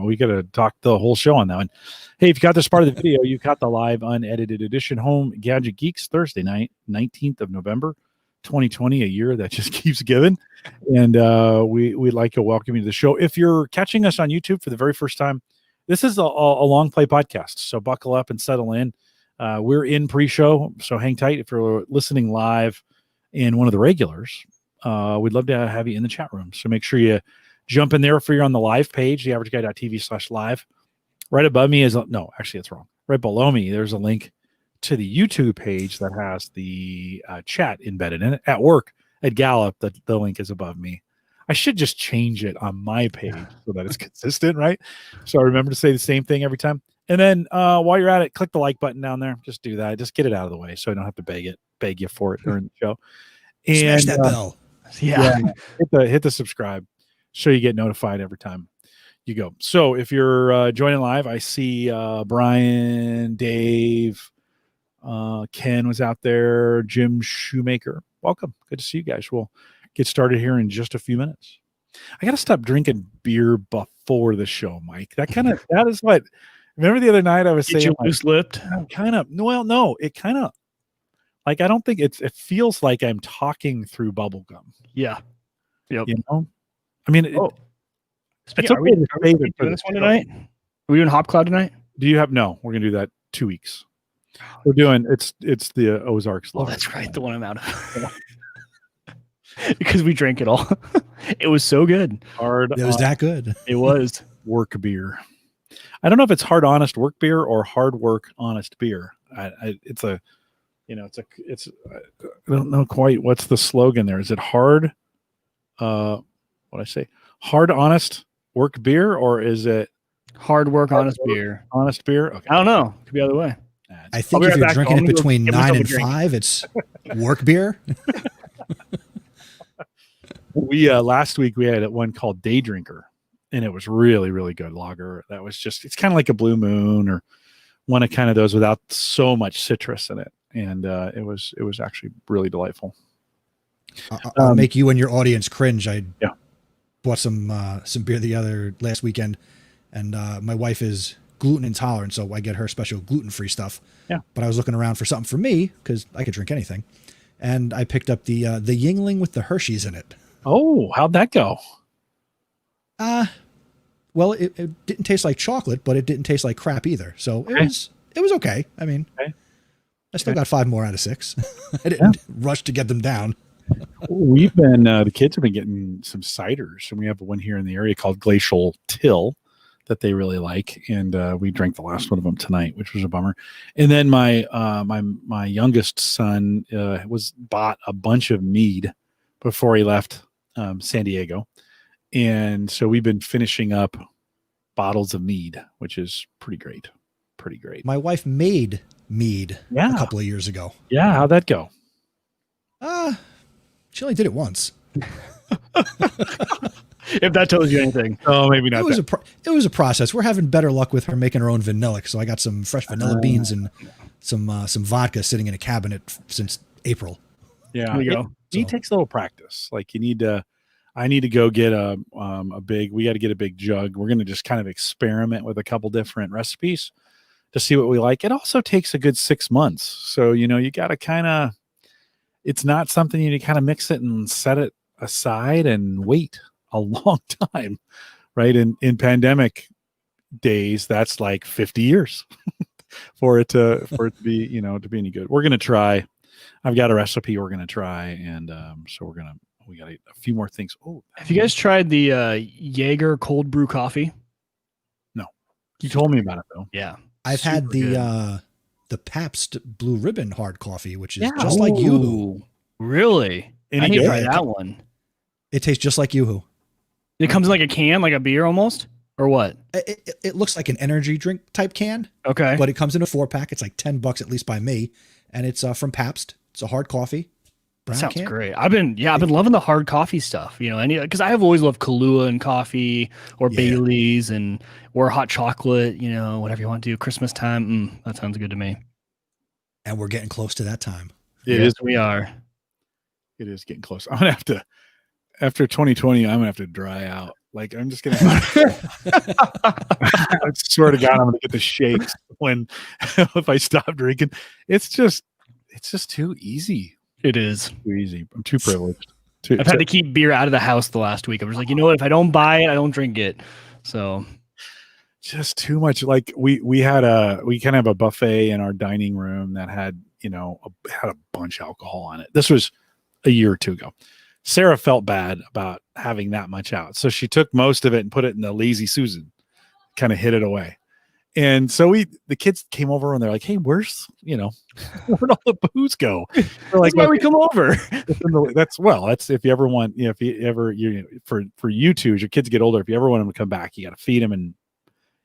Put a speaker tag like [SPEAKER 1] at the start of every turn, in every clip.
[SPEAKER 1] We got to talk the whole show on that one. Hey, if you got this part of the video, you got the live unedited edition Home Gadget Geeks Thursday night, 19th of November, 2020, a year that just keeps giving. And we'd like to welcome you to the show. If you're catching us on YouTube for the very first time, this is a long play podcast. So buckle up and settle in. We're in pre-show, so hang tight. If you're listening live in one of the regulars, we'd love to have you in the chat room. So make sure you jump in there if you're on the live page, theaverageguy.tv/live. Right above me is, no, actually it's wrong. Right below me, there's a link to the YouTube page that has the chat embedded in it. At work at Gallup, the link is above me. I should just change it on my page so that it's consistent, right? So I remember to say the same thing every time. And then while you're at it, click the like button down there. Just do that. Just get it out of the way so I don't have to beg you for it during the show. And
[SPEAKER 2] smash that bell.
[SPEAKER 1] Yeah. Hit the subscribe so you get notified every time you go. So if you're joining live, I see Brian, Dave, Ken was out there, Jim Shoemaker. Welcome. Good to see you guys. We'll get started here in just a few minutes. I got to stop drinking beer before the show, Mike. That is what. Remember the other night I was saying,
[SPEAKER 3] you loose-lipped?
[SPEAKER 1] No, it kind of, like, I don't think it feels like I'm talking through bubble gum.
[SPEAKER 3] Yeah. Yep.
[SPEAKER 1] You know? I mean, it's okay to save it for this one tonight.
[SPEAKER 3] Are we doing Hop Cloud tonight?
[SPEAKER 1] Do you have, no, we're going to do that 2 weeks. We're doing, it's the Ozark Lager.
[SPEAKER 3] Oh, that's right. The one I'm out of. Because we drank it all. It was so good.
[SPEAKER 2] It was that good.
[SPEAKER 3] It was.
[SPEAKER 1] Work beer. I don't know if it's hard, honest work beer or hard work, honest beer. I don't know quite what's the slogan there. Is it hard? Hard, honest work beer, or is it
[SPEAKER 3] hard work, honest beer?
[SPEAKER 1] Honest beer. Okay.
[SPEAKER 3] I don't know. Could be either way.
[SPEAKER 2] I think if you're drinking it between 9 and 5, it's work beer.
[SPEAKER 1] We last week we had one called Day Drinker. And it was really, really good lager. That was just, it's kind of like a Blue Moon or one of kind of those without so much citrus in it. And it was actually really delightful.
[SPEAKER 2] I'll make you and your audience cringe. I bought some beer last weekend, and my wife is gluten intolerant, so I get her special gluten-free stuff.
[SPEAKER 1] Yeah. But
[SPEAKER 2] I was looking around for something for me because I could drink anything, and I picked up the Yingling with the Hershey's in it.
[SPEAKER 1] Oh, how'd that go?
[SPEAKER 2] Well, it didn't taste like chocolate, but it didn't taste like crap either. So it was okay. I mean, I still got 5 more out of 6. I didn't rush to get them down.
[SPEAKER 1] We've been, the kids have been getting some ciders, and we have one here in the area called Glacial Till that they really like. And we drank the last one of them tonight, which was a bummer. And then my youngest son bought a bunch of mead before he left San Diego. And so we've been finishing up bottles of mead, which is pretty great. Pretty great.
[SPEAKER 2] My wife made mead a couple of years ago.
[SPEAKER 1] Yeah. How'd that go?
[SPEAKER 2] She only did it once.
[SPEAKER 3] If that tells you anything.
[SPEAKER 1] Oh, maybe not.
[SPEAKER 2] It was a process. We're having better luck with her making her own vanilla. So I got some fresh vanilla beans and some vodka sitting in a cabinet since April.
[SPEAKER 1] Yeah. It takes a little practice. Like I need to go get we got to get a big jug. We're going to just kind of experiment with a couple different recipes to see what we like. It also takes a good 6 months. So, you got to it's not something you kind of mix it and set it aside and wait a long time, right? In pandemic days, that's like 50 years for it to be, to be any good. We're going to try. I've got a recipe we're going to try. And so we got a few more things. Oh,
[SPEAKER 3] have you guys tried the Jaeger cold brew coffee?
[SPEAKER 1] No. You told me about it though.
[SPEAKER 3] Yeah.
[SPEAKER 2] I've had the Pabst Blue Ribbon hard coffee, which is just like Yoo-hoo.
[SPEAKER 3] Really? I need to try that one.
[SPEAKER 2] It tastes just like Yoo-hoo.
[SPEAKER 3] It comes in like a can, like a beer almost, or what?
[SPEAKER 2] It looks like an energy drink type can.
[SPEAKER 3] Okay.
[SPEAKER 2] But it comes in a 4-pack. It's like $10 at least by me, and it's from Pabst. It's a hard coffee.
[SPEAKER 3] Sounds great. I've been loving the hard coffee stuff, because I have always loved Kahlua and coffee or Bailey's or hot chocolate, whatever you want to do. Christmas time. That sounds good to me.
[SPEAKER 2] And we're getting close to that time.
[SPEAKER 3] We are.
[SPEAKER 1] It is getting close. I'm going to have to, after 2020, I'm going to have to dry out Like, I'm just gonna I swear to God, I'm gonna get the shakes when if I stop drinking. It's just too easy.
[SPEAKER 3] It is
[SPEAKER 1] Too easy. I'm too privileged.
[SPEAKER 3] I've had to keep beer out of the house the last week. I'm just like, you know what? If I don't buy it, I don't drink it. So
[SPEAKER 1] just too much. Like we kind of have a buffet in our dining room that had, had a bunch of alcohol on it. This was a year or two ago. Sarah felt bad about having that much out. So she took most of it and put it in the Lazy Susan, kind of hid it away. And so the kids came over and they're like, hey, where'd all the booze go? We're like,
[SPEAKER 3] why we come over.
[SPEAKER 1] That's if you ever want, for you two, as your kids get older, if you ever want them to come back, you got to feed them and,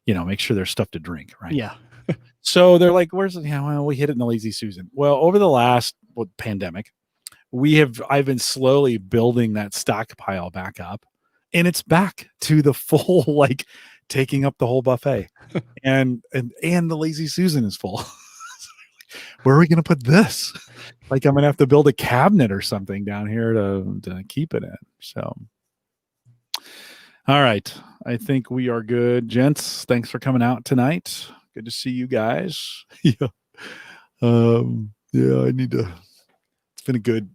[SPEAKER 1] make sure there's stuff to drink. Right.
[SPEAKER 3] Yeah.
[SPEAKER 1] So they're like, we hid it in the Lazy Susan. Well, over the last pandemic, I've been slowly building that stockpile back up, and it's back to the full, taking up the whole buffet, and the Lazy Susan is full. Where are we going to put this? I'm going to have to build a cabinet or something down here to keep it in. So, all right. I think we are good, gents. Thanks for coming out tonight. Good to see you guys. Yeah. I need to,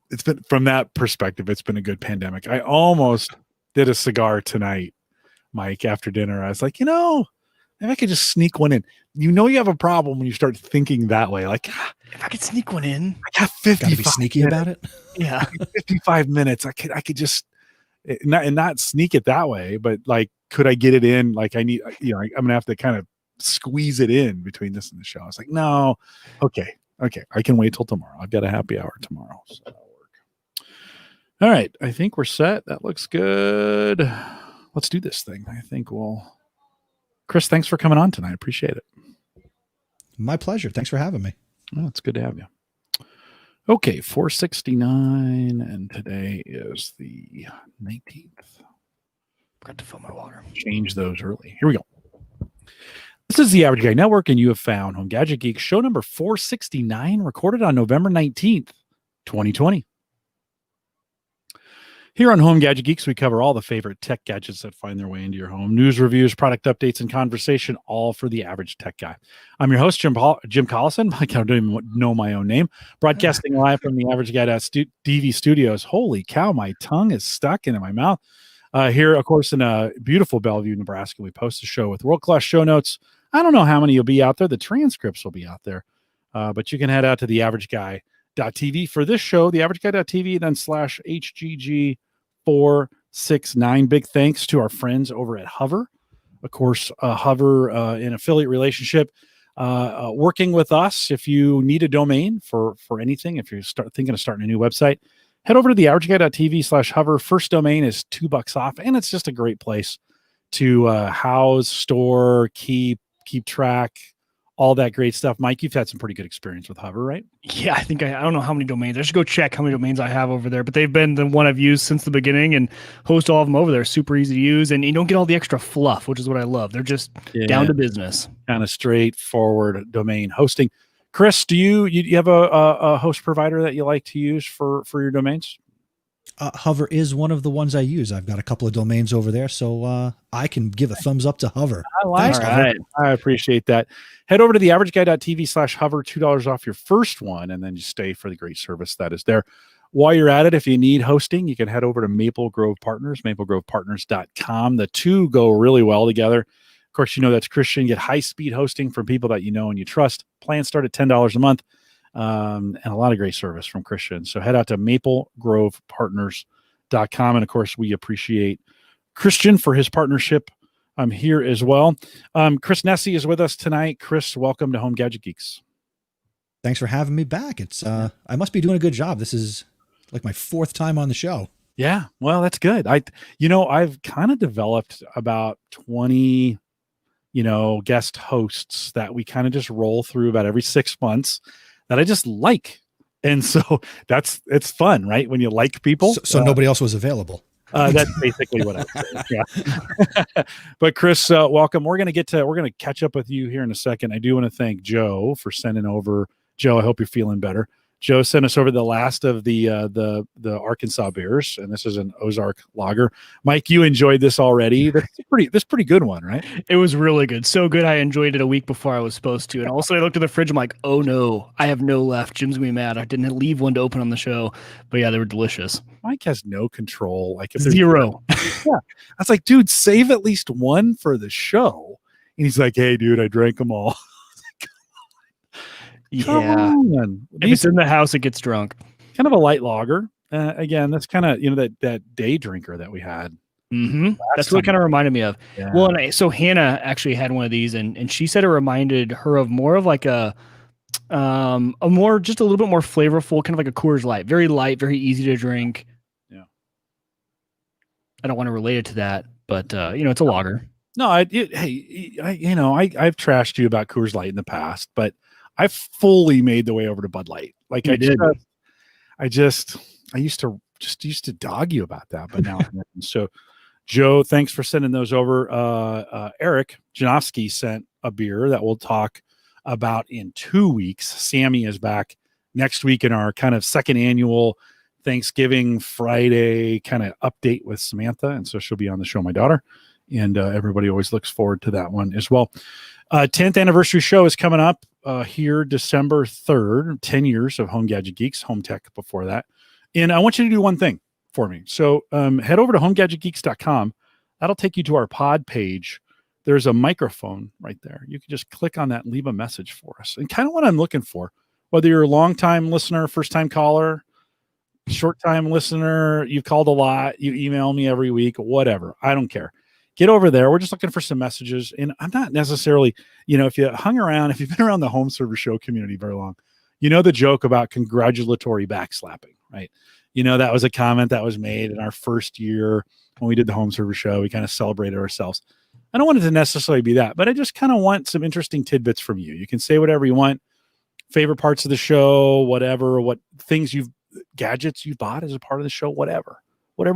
[SPEAKER 1] it's been from that perspective, it's been a good pandemic. I almost did a cigar tonight, Mike, after dinner. I was like, maybe I could just sneak one in. You have a problem when you start thinking that way. Like,
[SPEAKER 3] if I could sneak one in,
[SPEAKER 1] I got 55
[SPEAKER 2] Gotta be sneaky
[SPEAKER 1] minutes.
[SPEAKER 2] about it.
[SPEAKER 3] Yeah.
[SPEAKER 1] 55 minutes. I could just not sneak it that way, but could I get it in? I'm going to have to kind of squeeze it in between this and the show. I was like, no, okay. I can wait till tomorrow. I've got a happy hour tomorrow. So that'll work. All right. I think we're set. That looks good. Let's do this thing. I think Chris, thanks for coming on tonight. Appreciate it.
[SPEAKER 2] My pleasure. Thanks for having me.
[SPEAKER 1] Oh, it's good to have you. Okay, 469, and today is the 19th.
[SPEAKER 3] Forgot to fill my water.
[SPEAKER 1] Change those early. Here we go. This is the Average Guy Network, and you have found Home Gadget Geeks, show number 469, recorded on November 19th, 2020. Here on Home Gadget Geeks, we cover all the favorite tech gadgets that find their way into your home. News, reviews, product updates, and conversation, all for the average tech guy. I'm your host, Jim Collison. I don't even know my own name. Broadcasting live from the Average Guy DV studios. Holy cow, my tongue is stuck into my mouth. Here, of course, in beautiful Bellevue, Nebraska, we post the show with world-class show notes. I don't know how many will be out there. The transcripts will be out there. But you can head out to theaverageguy.tv for this show, theaverageguy.tv, then /HGG469. Big thanks to our friends over at Hover. Of course, Hover, an affiliate relationship, working with us. If you need a domain for anything, if you're thinking of starting a new website, head over to theaverageguy.tv/hover. First domain is $2 off, and it's just a great place to house, store, keep track, all that great stuff. Mike, you've had some pretty good experience with Hover, right?
[SPEAKER 3] Yeah, I think I don't know how many domains. I should go check how many domains I have over there, but they've been the one I've used since the beginning and host all of them over there. Super easy to use, and you don't get all the extra fluff, which is what I love. They're just down to business. Kind
[SPEAKER 1] of straightforward domain hosting. Chris, do you have a host provider that you like to use for your domains?
[SPEAKER 2] Hover is one of the ones I use. I've got a couple of domains over there, so I can give a thumbs up to Hover.
[SPEAKER 1] Thanks, Hover. I appreciate that. Head over to theaverageguy.tv/hover, $2 off your first one, and then just stay for the great service that is there. While you're at it, if you need hosting, you can head over to Maple Grove Partners, maplegrovepartners.com. The two go really well together. Of course, that's Christian. Get high-speed hosting from people that you know and you trust. Plans start at $10 a month. And a lot of great service from Christian. So head out to maplegrovepartners.com. And of course, we appreciate Christian for his partnership here as well. Chris Nessie is with us tonight. Chris, welcome to Home Gadget Geeks.
[SPEAKER 2] Thanks for having me back. It's I must be doing a good job. This is like my fourth time on the show.
[SPEAKER 1] Yeah, well, that's good. I've kind of developed about 20 guest hosts that we kind of just roll through about every 6 months that I just like. And so it's fun, right? When you like people.
[SPEAKER 2] So nobody else was available.
[SPEAKER 1] That's basically what I would say. Yeah. But Chris, welcome. We're going to catch up with you here in a second. I do want to thank Joe for sending over. Joe, I hope you're feeling better. Joe sent us over the last of the Arkansas beers, and this is an Ozark Lager. Mike, you enjoyed this already. That's pretty good one, right?
[SPEAKER 3] It was really good. So good. I enjoyed it a week before I was supposed to. And also I looked at the fridge. I'm like, oh no, I have no left. Jim's gonna be mad. I didn't leave one to open on the show, but yeah, they were delicious.
[SPEAKER 1] Mike has no control. Like if
[SPEAKER 3] zero.
[SPEAKER 1] Yeah, I was like, dude, save at least one for the show. And he's like, hey, dude, I drank them all.
[SPEAKER 3] Yeah. If it's in the house, it gets drunk.
[SPEAKER 1] Kind of a light lager. Again, that's kind of, that day drinker that we had.
[SPEAKER 3] Mm-hmm. That's what it kind of reminded me of. Yeah. Well, so Hannah actually had one of these, and she said it reminded her of more of like a more, just a little bit more flavorful, kind of like a Coors Light. Very light, very easy to drink.
[SPEAKER 1] Yeah.
[SPEAKER 3] I don't want to relate it to that, but it's a lager.
[SPEAKER 1] No, I've trashed you about Coors Light in the past, but I fully made the way over to Bud Light. Like I used to dog you about that, but now so Joe, thanks for sending those over. Eric Janowski sent a beer that we'll talk about in 2 weeks. Sammy is back next week in our kind of second annual Thanksgiving Friday kind of update with Samantha, and so she'll be on the show, my daughter, and everybody always looks forward to that one as well. 10th anniversary show is coming up here December 3rd, 10 years of Home Gadget Geeks, Home Tech before that. And I want you to do one thing for me. So head over to homegadgetgeeks.com. That'll take you to our pod page. There's a microphone right there. You can just click on that and leave a message for us. And kind of what I'm looking for, whether you're a long-time listener, first-time caller, short-time listener, you've called a lot, you email me every week, whatever. I don't care. Get over there. We're just looking for some messages. And I'm not necessarily, if you hung around, if you've been around the home server show community very long, the joke about congratulatory backslapping, right? That was a comment that was made in our first year when we did the home server show. We kind of celebrated ourselves. I don't want it to necessarily be that, but I just kind of want some interesting tidbits from you. You can say whatever you want, favorite parts of the show, whatever, what things gadgets you bought as a part of the show, whatever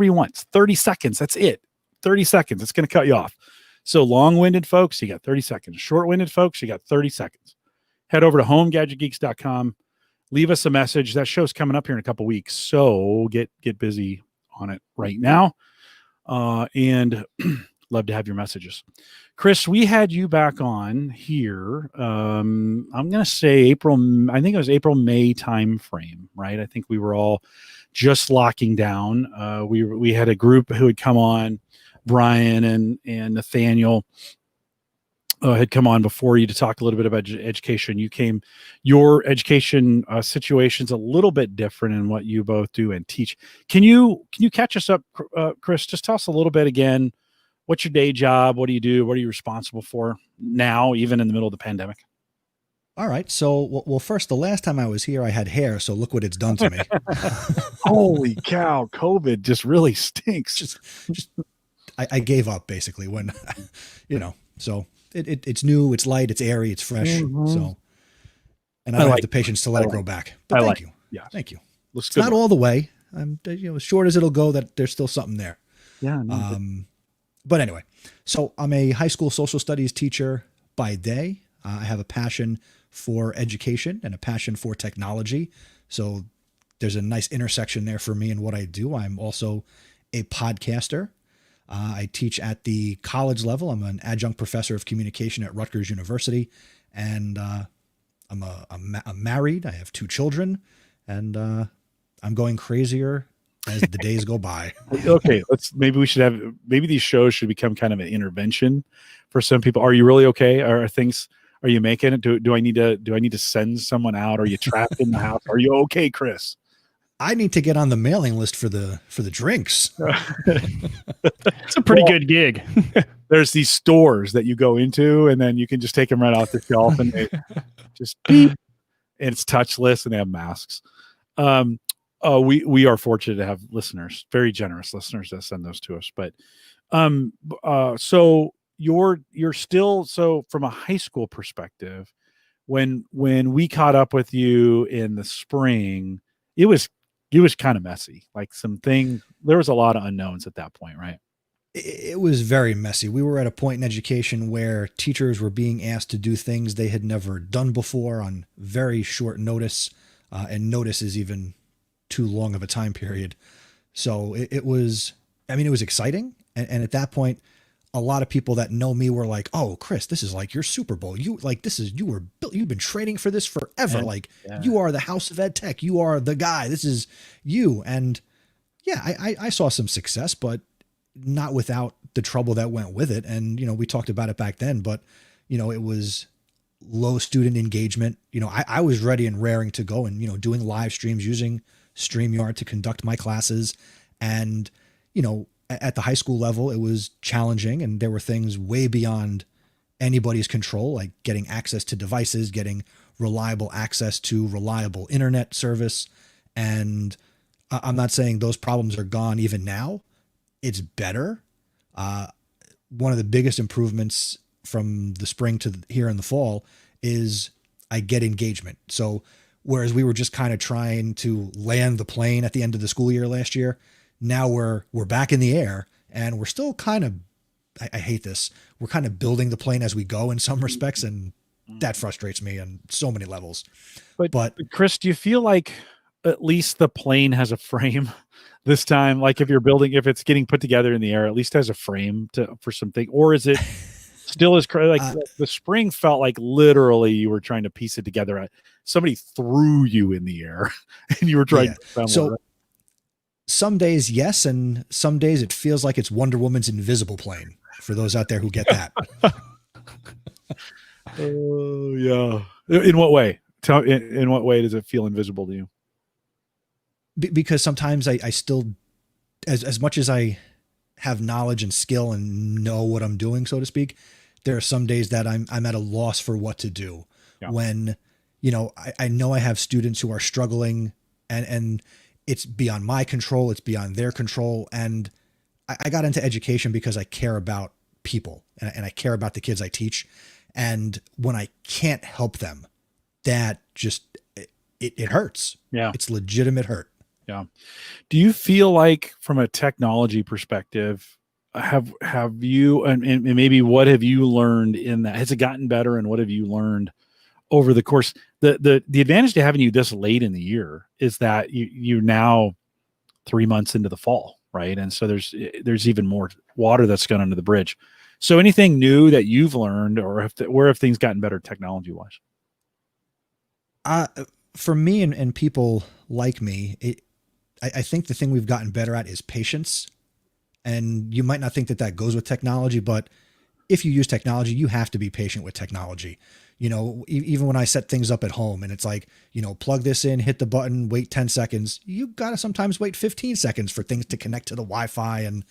[SPEAKER 1] you want. It's 30 seconds. That's it. 30 seconds. It's going to cut you off. So long-winded folks, you got 30 seconds. Short-winded folks, you got 30 seconds. Head over to homegadgetgeeks.com. Leave us a message. That show's coming up here in a couple weeks. So get busy on it right now. And love to have your messages. Chris, we had you back on here. I'm going to say I think it was April, May time frame, right? I think we were all just locking down. We had a group who had come on, Brian and Nathaniel had come on before you to talk a little bit about education. Your education situation's a little bit different in what you both do and teach. Can you catch us up, Chris? Just tell us a little bit again. What's your day job? What do you do? What are you responsible for now, even in the middle of the pandemic?
[SPEAKER 2] All right. So, well, first, the last time I was here, I had hair. So look what it's done to me.
[SPEAKER 1] Holy cow. COVID just really stinks.
[SPEAKER 2] Just I gave up basically when, so it's new, it's light, it's airy, it's fresh. Mm-hmm. So, and I don't have the patience to let it grow back, but thank you. Yeah. Thank you.
[SPEAKER 1] Looks
[SPEAKER 2] it's
[SPEAKER 1] good.
[SPEAKER 2] Not all the way. I'm, as short as it'll go, that there's still something there.
[SPEAKER 1] Yeah.
[SPEAKER 2] But anyway, so I'm a high school social studies teacher by day. I have a passion for education and a passion for technology. So there's a nice intersection there for me and what I do. I'm also a podcaster. I teach at the college level. I'm an adjunct professor of communication at Rutgers University, and I'm married. I have 2 children, and I'm going crazier as the days go by.
[SPEAKER 1] Okay, maybe these shows should become kind of an intervention for some people. Are you really okay? Are you making it? Do I need to send someone out? Are you trapped in the house? Are you okay, Chris?
[SPEAKER 2] I need to get on the mailing list for the drinks.
[SPEAKER 3] It's a pretty good gig.
[SPEAKER 1] There's these stores that you go into, and then you can just take them right off the shelf, and they just beep, and it's touchless, and they have masks. We are fortunate to have listeners, very generous listeners that send those to us. But so you're still, so from a high school perspective, when we caught up with you in the spring, it was kind of messy. Like there was a lot of unknowns at that point, right?
[SPEAKER 2] It was very messy. We were at a point in education where teachers were being asked to do things they had never done before on very short notice. and notice is even too long of a time period. So it was, I mean, it was exciting. And at that point, a lot of people that know me were like, "Oh, Chris, this is like your Super Bowl. You like, this is, you were built, you've been training for this forever. Like you are the house of ed tech. You are the guy. This is you." And yeah, I saw some success, but not without the trouble that went with it. And, we talked about it back then, but it was low student engagement. I was ready and raring to go and, doing live streams using StreamYard to conduct my classes. And, at the high school level, it was challenging and there were things way beyond anybody's control, like getting access to devices, getting reliable access to reliable internet service. And I'm not saying those problems are gone even now. It's better. One of the biggest improvements from the spring to here in the fall is I get engagement. So whereas we were just kind of trying to land the plane at the end of the school year last year, now we're back in the air and we're still kind of, I hate this, we're kind of building the plane as we go in some respects. And that frustrates me on so many levels. But
[SPEAKER 1] Chris, do you feel like at least the plane has a frame this time? Like if it's getting put together in the air, at least has a frame for something, or is it still as like the spring felt like literally you were trying to piece it together? Somebody threw you in the air and you were trying to assemble it.
[SPEAKER 2] Some days, yes. And some days it feels like it's Wonder Woman's invisible plane for those out there who get that.
[SPEAKER 1] Oh yeah. In what way? In what way does it feel invisible to you?
[SPEAKER 2] Because sometimes I still, as much as I have knowledge and skill and know what I'm doing, so to speak, there are some days that I'm at a loss for what to do when, I know I have students who are struggling and it's beyond my control. It's beyond their control. And I got into education because I care about people and I care about the kids I teach. And when I can't help them, that just, it hurts.
[SPEAKER 1] Yeah.
[SPEAKER 2] It's legitimate hurt.
[SPEAKER 1] Yeah. Do you feel like from a technology perspective, have you, and maybe what have you learned in that? Has it gotten better? And what have you learned over the course? The advantage to having you this late in the year is that you're now 3 months into the fall, right? And so there's even more water that's gone under the bridge. So anything new that you've learned, or where have things gotten better technology wise?
[SPEAKER 2] For me and people like me, I think the thing we've gotten better at is patience. And you might not think that goes with technology, but if you use technology, you have to be patient with technology. Even when I set things up at home and it's like, plug this in, hit the button, wait 10 seconds, you got to sometimes wait 15 seconds for things to connect to the Wi-Fi and,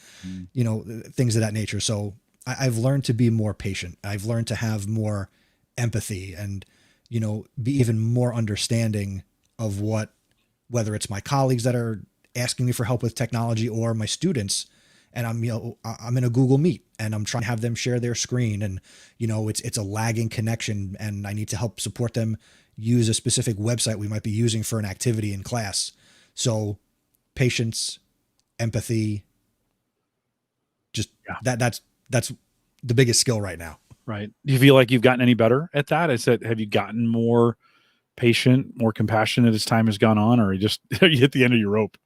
[SPEAKER 2] things of that nature. So I've learned to be more patient. I've learned to have more empathy and, be even more understanding of whether it's my colleagues that are asking me for help with technology or my students. And I'm in a Google Meet and I'm trying to have them share their screen and, it's a lagging connection and I need to help support them use a specific website we might be using for an activity in class. So patience, empathy, just that's the biggest skill right now.
[SPEAKER 1] Right. Do you feel like you've gotten any better at that? Have you gotten more patient, more compassionate as time has gone on, or are you hit the end of your rope?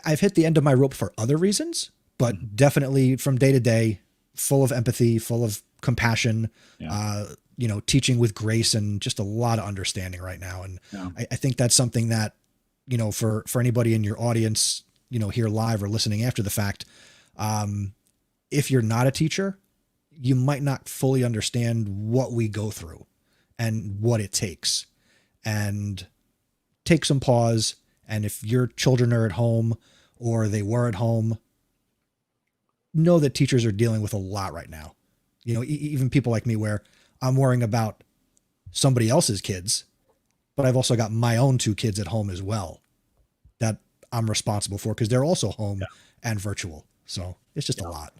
[SPEAKER 2] I've hit the end of my rope for other reasons, but definitely from day to day, full of empathy, full of compassion, teaching with grace and just a lot of understanding right now. And I think that's something that, for anybody in your audience, here live or listening after the fact, if you're not a teacher, you might not fully understand what we go through and what it takes. And take some pause. And if your children are at home or they were at home, know that teachers are dealing with a lot right now. Even people like me where I'm worrying about somebody else's kids, but I've also got my own 2 kids at home as well that I'm responsible for because they're also home and virtual. So it's just a lot.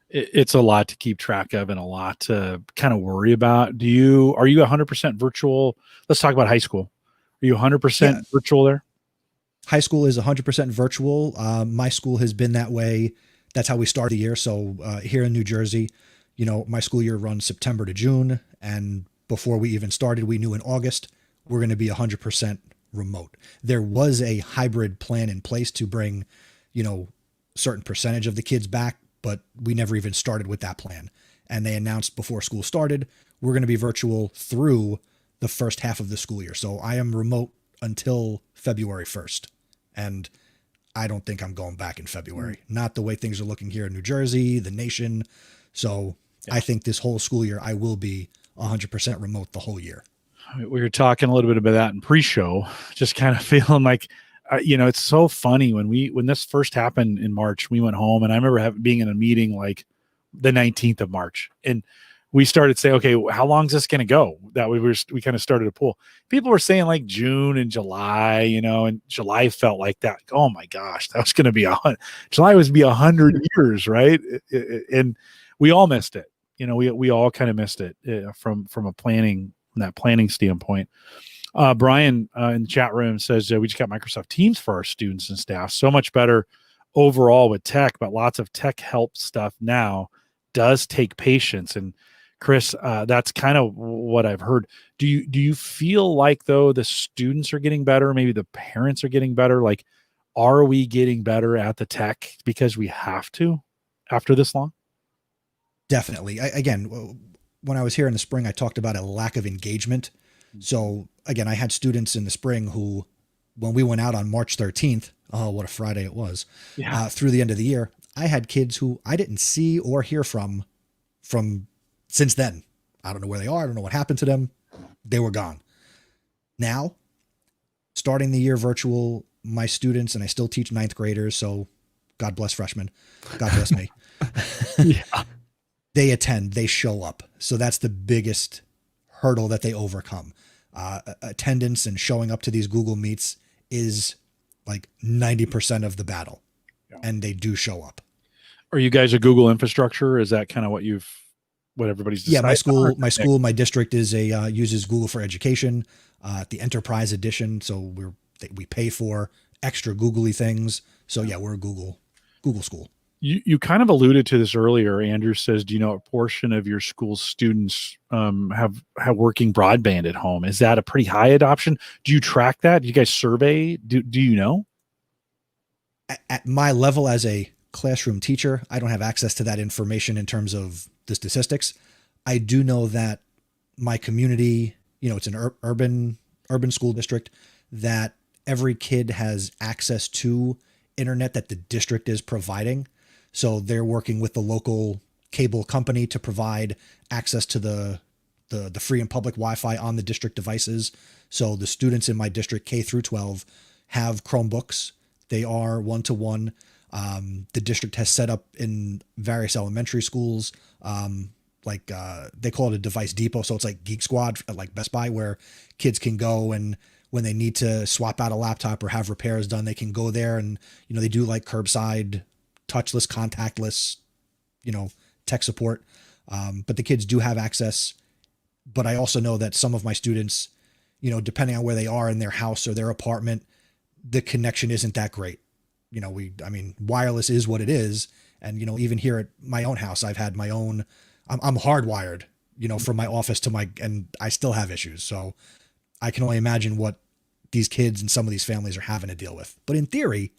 [SPEAKER 1] It's a lot to keep track of and a lot to kind of worry about. Are you 100% virtual? Let's talk about high school. Are you 100% virtual there?
[SPEAKER 2] High school is 100% virtual. My school has been that way. That's how we started the year. So here in New Jersey, my school year runs September to June. And before we even started, we knew in August we're going to be 100% remote. There was a hybrid plan in place to bring, certain percentage of the kids back, but we never even started with that plan. And they announced before school started, we're going to be virtual through the first half of the school year. So I am remote until February 1st. And I don't think I'm going back in February. Not the way things are looking here in New Jersey, the nation. So I think this whole school year, I will be 100% remote the whole year.
[SPEAKER 1] We were talking a little bit about that in pre-show, just kind of feeling like, it's so funny when this first happened in March, we went home and I remember being in a meeting like the 19th of March, and we started saying, okay, how long is this going to go? That we kind of started a pool. People were saying like June and July, and July felt like that. Oh my gosh, that was going to be July was be 100 years, right? And we all missed it. We all kind of missed it from that planning standpoint. Brian in the chat room says we just got Microsoft Teams for our students and staff. So much better overall with tech, but lots of tech help stuff now does take patience. And Chris, that's kind of what I've heard. Do you feel like though the students are getting better? Maybe the parents are getting better. Like, are we getting better at the tech because we have to after this long?
[SPEAKER 2] Definitely. Again, when I was here in the spring, I talked about a lack of engagement. So again, I had students in the spring who, when we went out on March 13th, oh, what a Friday it was, through the end of the year, I had kids who I didn't see or hear from since then. I don't know where they are. I don't know what happened to them. They were gone. Now, starting the year virtual, my students, and I still teach ninth graders, so God bless freshmen. God bless me.
[SPEAKER 1] Yeah.
[SPEAKER 2] They attend, they show up. So that's the biggest hurdle that they overcome. Attendance and showing up to these Google Meets is like 90% of the battle. Yeah. And they do show up. Are you guys a Google infrastructure? Is that kind of what everybody's decided? Yeah, my district is uses Google for Education, the Enterprise Edition. So we pay for extra googly things. So yeah, we're a Google school. You kind of alluded to this earlier. Andrew says, do you know a portion of your school's students have working broadband at home? Is that a pretty high adoption? Do you track that? Do you guys survey? Do you know? At my level as a classroom teacher, I don't have access to that information in terms of the statistics. I do know that my community, it's an urban school district, that every kid has access to internet that the district is providing. So they're working with the local cable company to provide access to the free and public Wi-Fi on the district devices. So the students in my district K through 12 have Chromebooks. They are one-to-one. The district has set up in various elementary schools, they call it a device depot. So it's like Geek Squad at like Best Buy, where kids can go, and when they need to swap out a laptop or have repairs done, they can go there, and they do like curbside, touchless, contactless, tech support. But the kids do have access. But I also know that some of my students, depending on where they are in their house or their apartment, the connection isn't that great. Wireless is what it is. And, even here at my own house, I've had my own, I'm hardwired, from my office and I still have issues. So I can only imagine what these kids and some of these families are having to deal with. But in theory,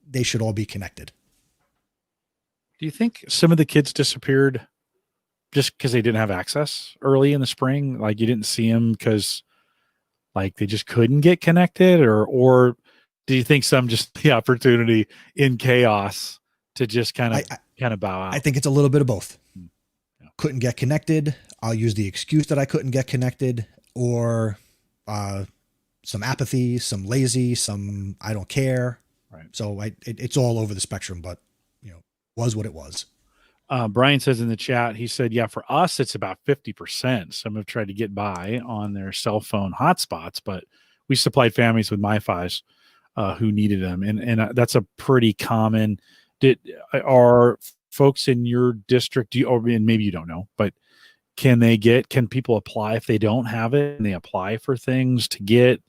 [SPEAKER 2] they should all be connected. Do you think some of the kids disappeared just because they didn't have access early in the spring? Like, you didn't see them because like they just couldn't get connected, or do you think some just the opportunity in chaos to just kind of bow out? I think it's a little bit of both. Yeah. Couldn't get connected. I'll use the excuse that I couldn't get connected, or some apathy, some lazy, some I don't care. Right. So it's all over the spectrum, but was what it was. Brian says in the chat, he said, yeah, for us, it's about 50%. Some have tried to get by on their cell phone hotspots, but we supplied families with MiFis who needed them. And that's a pretty common, are folks in your district, and maybe you don't know, but can people apply if they don't have it, and they apply for things to get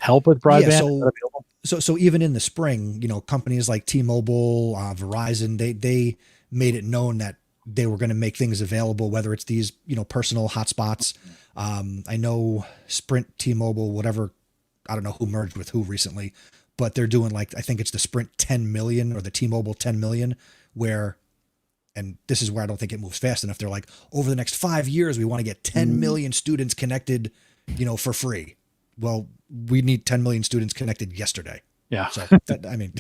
[SPEAKER 2] help with broadband? Yeah, so even in the spring, companies like T-Mobile, Verizon, they made it known that they were going to make things available, whether it's these, personal hotspots. I know Sprint, T-Mobile, whatever, I don't know who merged with who recently, but they're doing I think it's the Sprint 10 million or the T-Mobile 10 million and this is where I don't think it moves fast enough. They're like, over the next 5 years, we want to get 10 million students connected, for free. Well, we need 10 million students connected yesterday.
[SPEAKER 1] Yeah.
[SPEAKER 2] So I mean,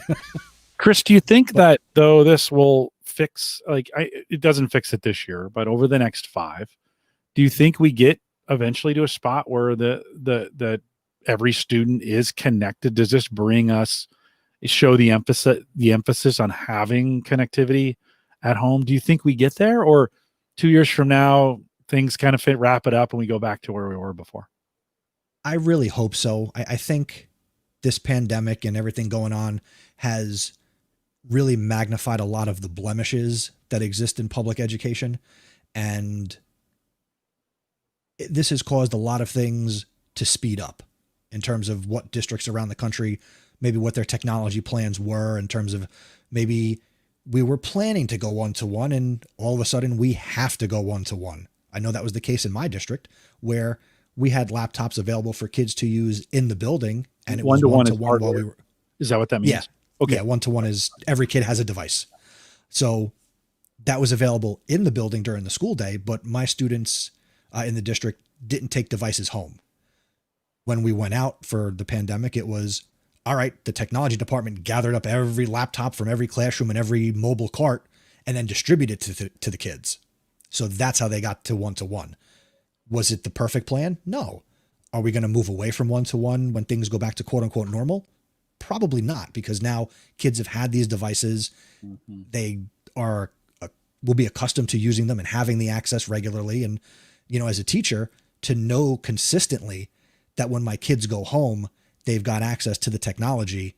[SPEAKER 1] Chris, do you think that though this will fix, it doesn't fix it this year, but over the next 5, do you think we get eventually to a spot where the every student is connected? Does this show the emphasis on having connectivity at home? Do you think we get there, or 2 years from now things kind of wrap it up and we go back to where we were before?
[SPEAKER 2] I really hope so. I think this pandemic and everything going on has really magnified a lot of the blemishes that exist in public education. And this has caused a lot of things to speed up in terms of what districts around the country, maybe what their technology plans were, in terms of maybe we were planning to go 1-to-1 and all of a sudden we have to go 1-to-1. I know that was the case in my district where we had laptops available for kids to use in the building, and it was 1-to-1 while we were.
[SPEAKER 1] Is that what that means?
[SPEAKER 2] Yeah.
[SPEAKER 1] Okay.
[SPEAKER 2] Yeah. 1-to-1 is every kid has a device. So that was available in the building during the school day, but my students in the district didn't take devices home. When we went out for the pandemic, it was, all right, the technology department gathered up every laptop from every classroom and every mobile cart and then distributed it to the kids. So that's how they got to 1-to-1. Was it the perfect plan? No. Are we going to move away from 1-to-1 when things go back to quote unquote normal? Probably not, because now kids have had these devices. Mm-hmm. They will be accustomed to using them and having the access regularly. And, as a teacher, to know consistently that when my kids go home, they've got access to the technology,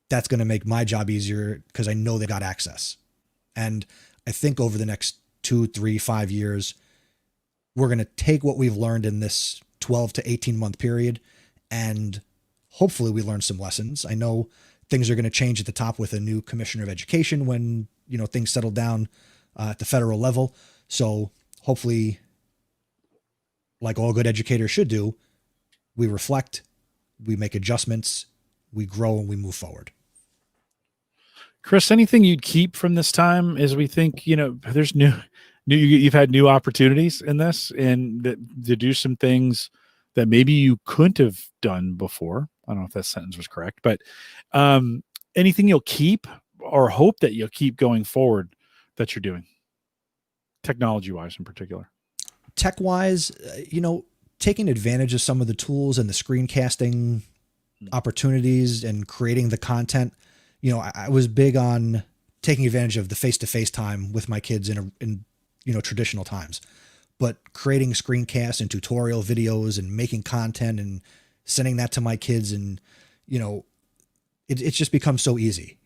[SPEAKER 2] that's going to make my job easier because I know they got access. And I think over the next 2, 3, 5 years, we're going to take what we've learned in this 12 to 18 month period, and hopefully we learn some lessons. I know things are going to change at the top with a new commissioner of education when, things settle down at the federal level. So hopefully, like all good educators should do, we reflect, we make adjustments, we grow, and we move forward.
[SPEAKER 1] Chris, anything you'd keep from this time as we think, there's you've had new opportunities in this and to do some things that maybe you couldn't have done before. I don't know if that sentence was correct, but anything you'll keep or hope that you'll keep going forward that you're doing, technology-wise in particular?
[SPEAKER 2] Tech-wise, taking advantage of some of the tools and the screencasting opportunities and creating the content. I was big on taking advantage of the face-to-face time with my kids in traditional times, but creating screencasts and tutorial videos and making content and sending that to my kids. And, it's just become so easy.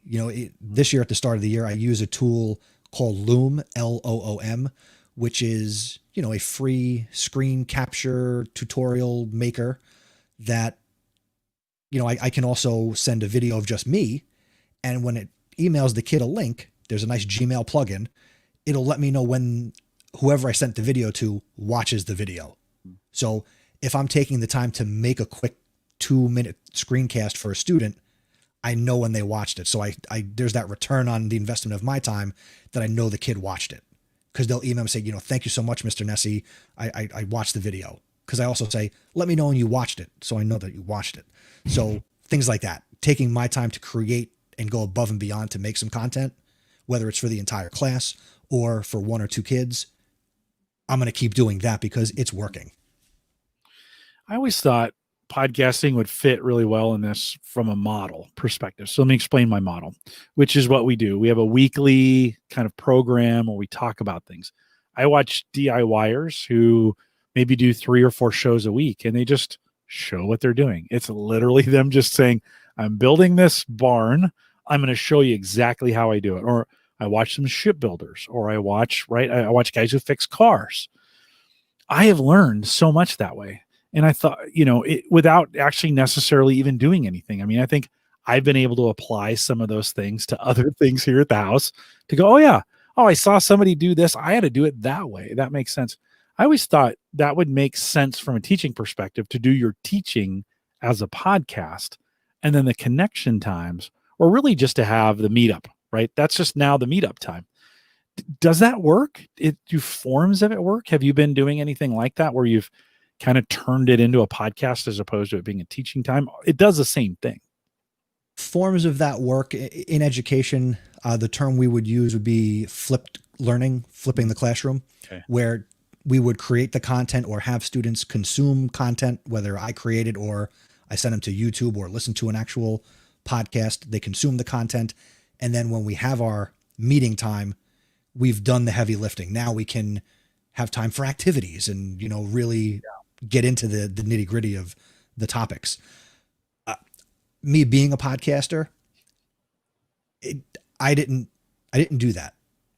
[SPEAKER 2] This year at the start of the year, I use a tool called Loom, Loom, which is, a free screen capture tutorial maker that, I can also send a video of just me. And when it emails the kid a link, there's a nice Gmail plugin. It'll let me know when whoever I sent the video to watches the video. So if I'm taking the time to make a quick 2-minute screencast for a student, I know when they watched it. So I there's that return on the investment of my time that I know the kid watched it, because they'll email and say, thank you so much, Mr. Nessie. I watched the video. Because I also say, let me know when you watched it, so I know that you watched it. So things like that, taking my time to create and go above and beyond to make some content, whether it's for the entire class or for 1 or 2 kids, I'm going to keep doing that because it's working.
[SPEAKER 1] I always thought podcasting would fit really well in this from a model perspective. So let me explain my model, which is what we do. We have a weekly kind of program where we talk about things. I watch DIYers who maybe do 3 or 4 shows a week, and they just show what they're doing. It's literally them just saying, I'm building this barn. I'm going to show you exactly how I do it. Or I watch some shipbuilders, or I watch guys who fix cars. I have learned so much that way. And I thought, without actually necessarily even doing anything. I mean, I think I've been able to apply some of those things to other things here at the house to go, oh yeah, oh, I saw somebody do this, I had to do it that way. That makes sense. I always thought that would make sense from a teaching perspective to do your teaching as a podcast, and then the connection times, or really just to have the meetup, right? That's just now the meetup time. Does that work? Do forms of it work? Have you been doing anything like that where you've kind of turned it into a podcast as opposed to it being a teaching time? It does the same thing.
[SPEAKER 2] Forms of that work in education, the term we would use would be flipped learning, flipping the classroom, where we would create the content or have students consume content, whether I create it or I send them to YouTube or listen to an actual podcast. They consume the content. And then when we have our meeting time, we've done the heavy lifting. Now we can have time for activities and, really get into the nitty gritty of the topics. Me being a podcaster, I didn't do that.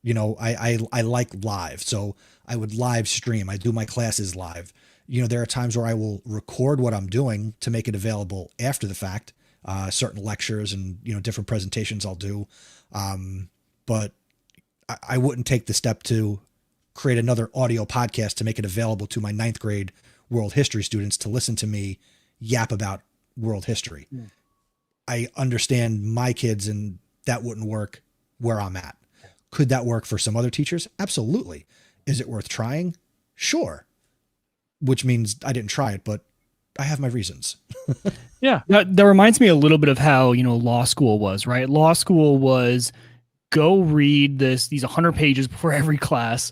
[SPEAKER 2] I like live. So I would live stream. I do my classes live. There are times where I will record what I'm doing to make it available after the fact, certain lectures and, different presentations I'll do. But I wouldn't take the step to create another audio podcast to make it available to my 9th grade world history students to listen to me yap about world history. Yeah. I understand my kids, and that wouldn't work where I'm at. Could that work for some other teachers? Absolutely. Is it worth trying? Sure. Which means I didn't try it, but I have my reasons.
[SPEAKER 3] Yeah. That reminds me a little bit of how, law school was, right? Law school was go read these 100 pages before every class.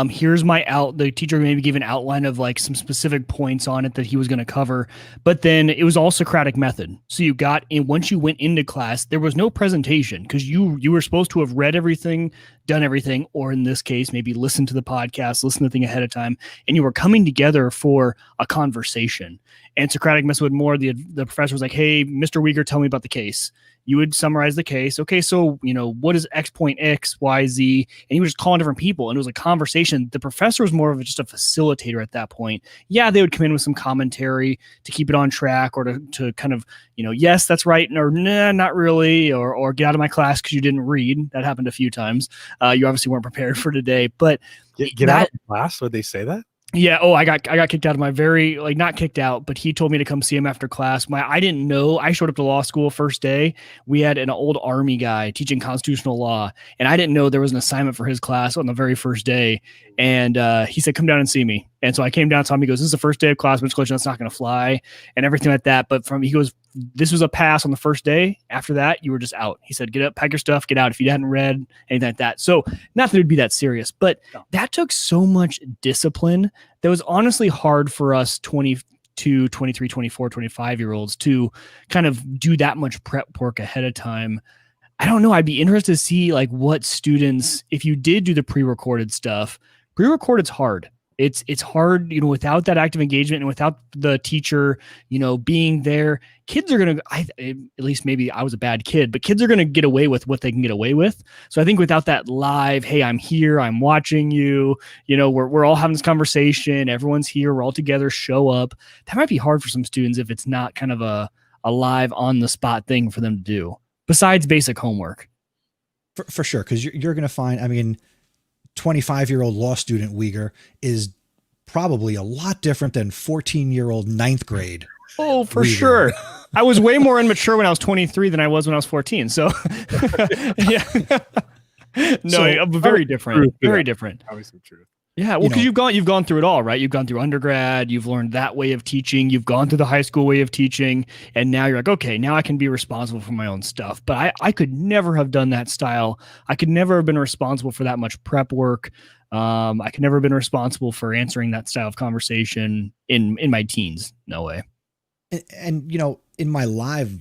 [SPEAKER 3] Here's the teacher maybe gave an outline of like some specific points on it that he was going to cover, but then it was all Socratic method. So you got in, once you went into class, there was no presentation because you were supposed to have read everything, done everything, or in this case, maybe listen to the podcast, listen to the thing ahead of time. And you were coming together for a conversation. And Socratic method would more, the professor was like, hey, Mr. Uyghur, tell me about the case. You would summarize the case. Okay, so, what is X point X, Y, Z? And you would just call on different people. And it was a conversation. The professor was more of just a facilitator at that point. Yeah, they would come in with some commentary to keep it on track or to kind of, yes, that's right. Or nah, not really. Or get out of my class because you didn't read. That happened a few times. You obviously weren't prepared for today. But
[SPEAKER 1] get out of class? Would they say that?
[SPEAKER 3] Yeah. Oh, I got kicked out of my not kicked out, but he told me to come see him after class. I didn't know. I showed up to law school first day. We had an old Army guy teaching constitutional law, and I didn't know there was an assignment for his class on the very first day. And he said, come down and see me. And so I came down to him. He goes, this is the first day of class, Mr. Collision, that's not going to fly, and everything like that. But he goes, this was a pass on the first day. After that, you were just out. He said, get up, pack your stuff, get out if you hadn't read anything like that. So not that it'd be that serious, but that took so much discipline that was honestly hard for us 22, 23, 24, 25-year-olds to kind of do that much prep work ahead of time. I don't know. I'd be interested to see like what students, if you did do the pre-recorded stuff, pre-recorded's hard. It's hard, without that active engagement and without the teacher, being there. Kids are going to, at least maybe I was a bad kid, but kids are going to get away with what they can get away with. So I think without that live, hey, I'm here, I'm watching you, we're all having this conversation, everyone's here, we're all together, show up. That might be hard for some students if it's not kind of a live on the spot thing for them to do, besides basic homework.
[SPEAKER 2] For sure. Because you're going to find, 25-year-old law student Uyghur is probably a lot different than 14-year-old 9th grade.
[SPEAKER 3] Oh, for
[SPEAKER 2] Uyghur.
[SPEAKER 3] Sure. I was way more immature when I was 23 than I was when I was 14. So yeah, no, very different, very different.
[SPEAKER 1] Obviously true.
[SPEAKER 3] Yeah, well, because you've gone through it all, right? You've gone through undergrad, you've learned that way of teaching, you've gone through the high school way of teaching, and now you're like, okay, now I can be responsible for my own stuff. But I could never have done that style. I could never have been responsible for that much prep work. I could never have been responsible for answering that style of conversation in my teens. No way.
[SPEAKER 2] And in my live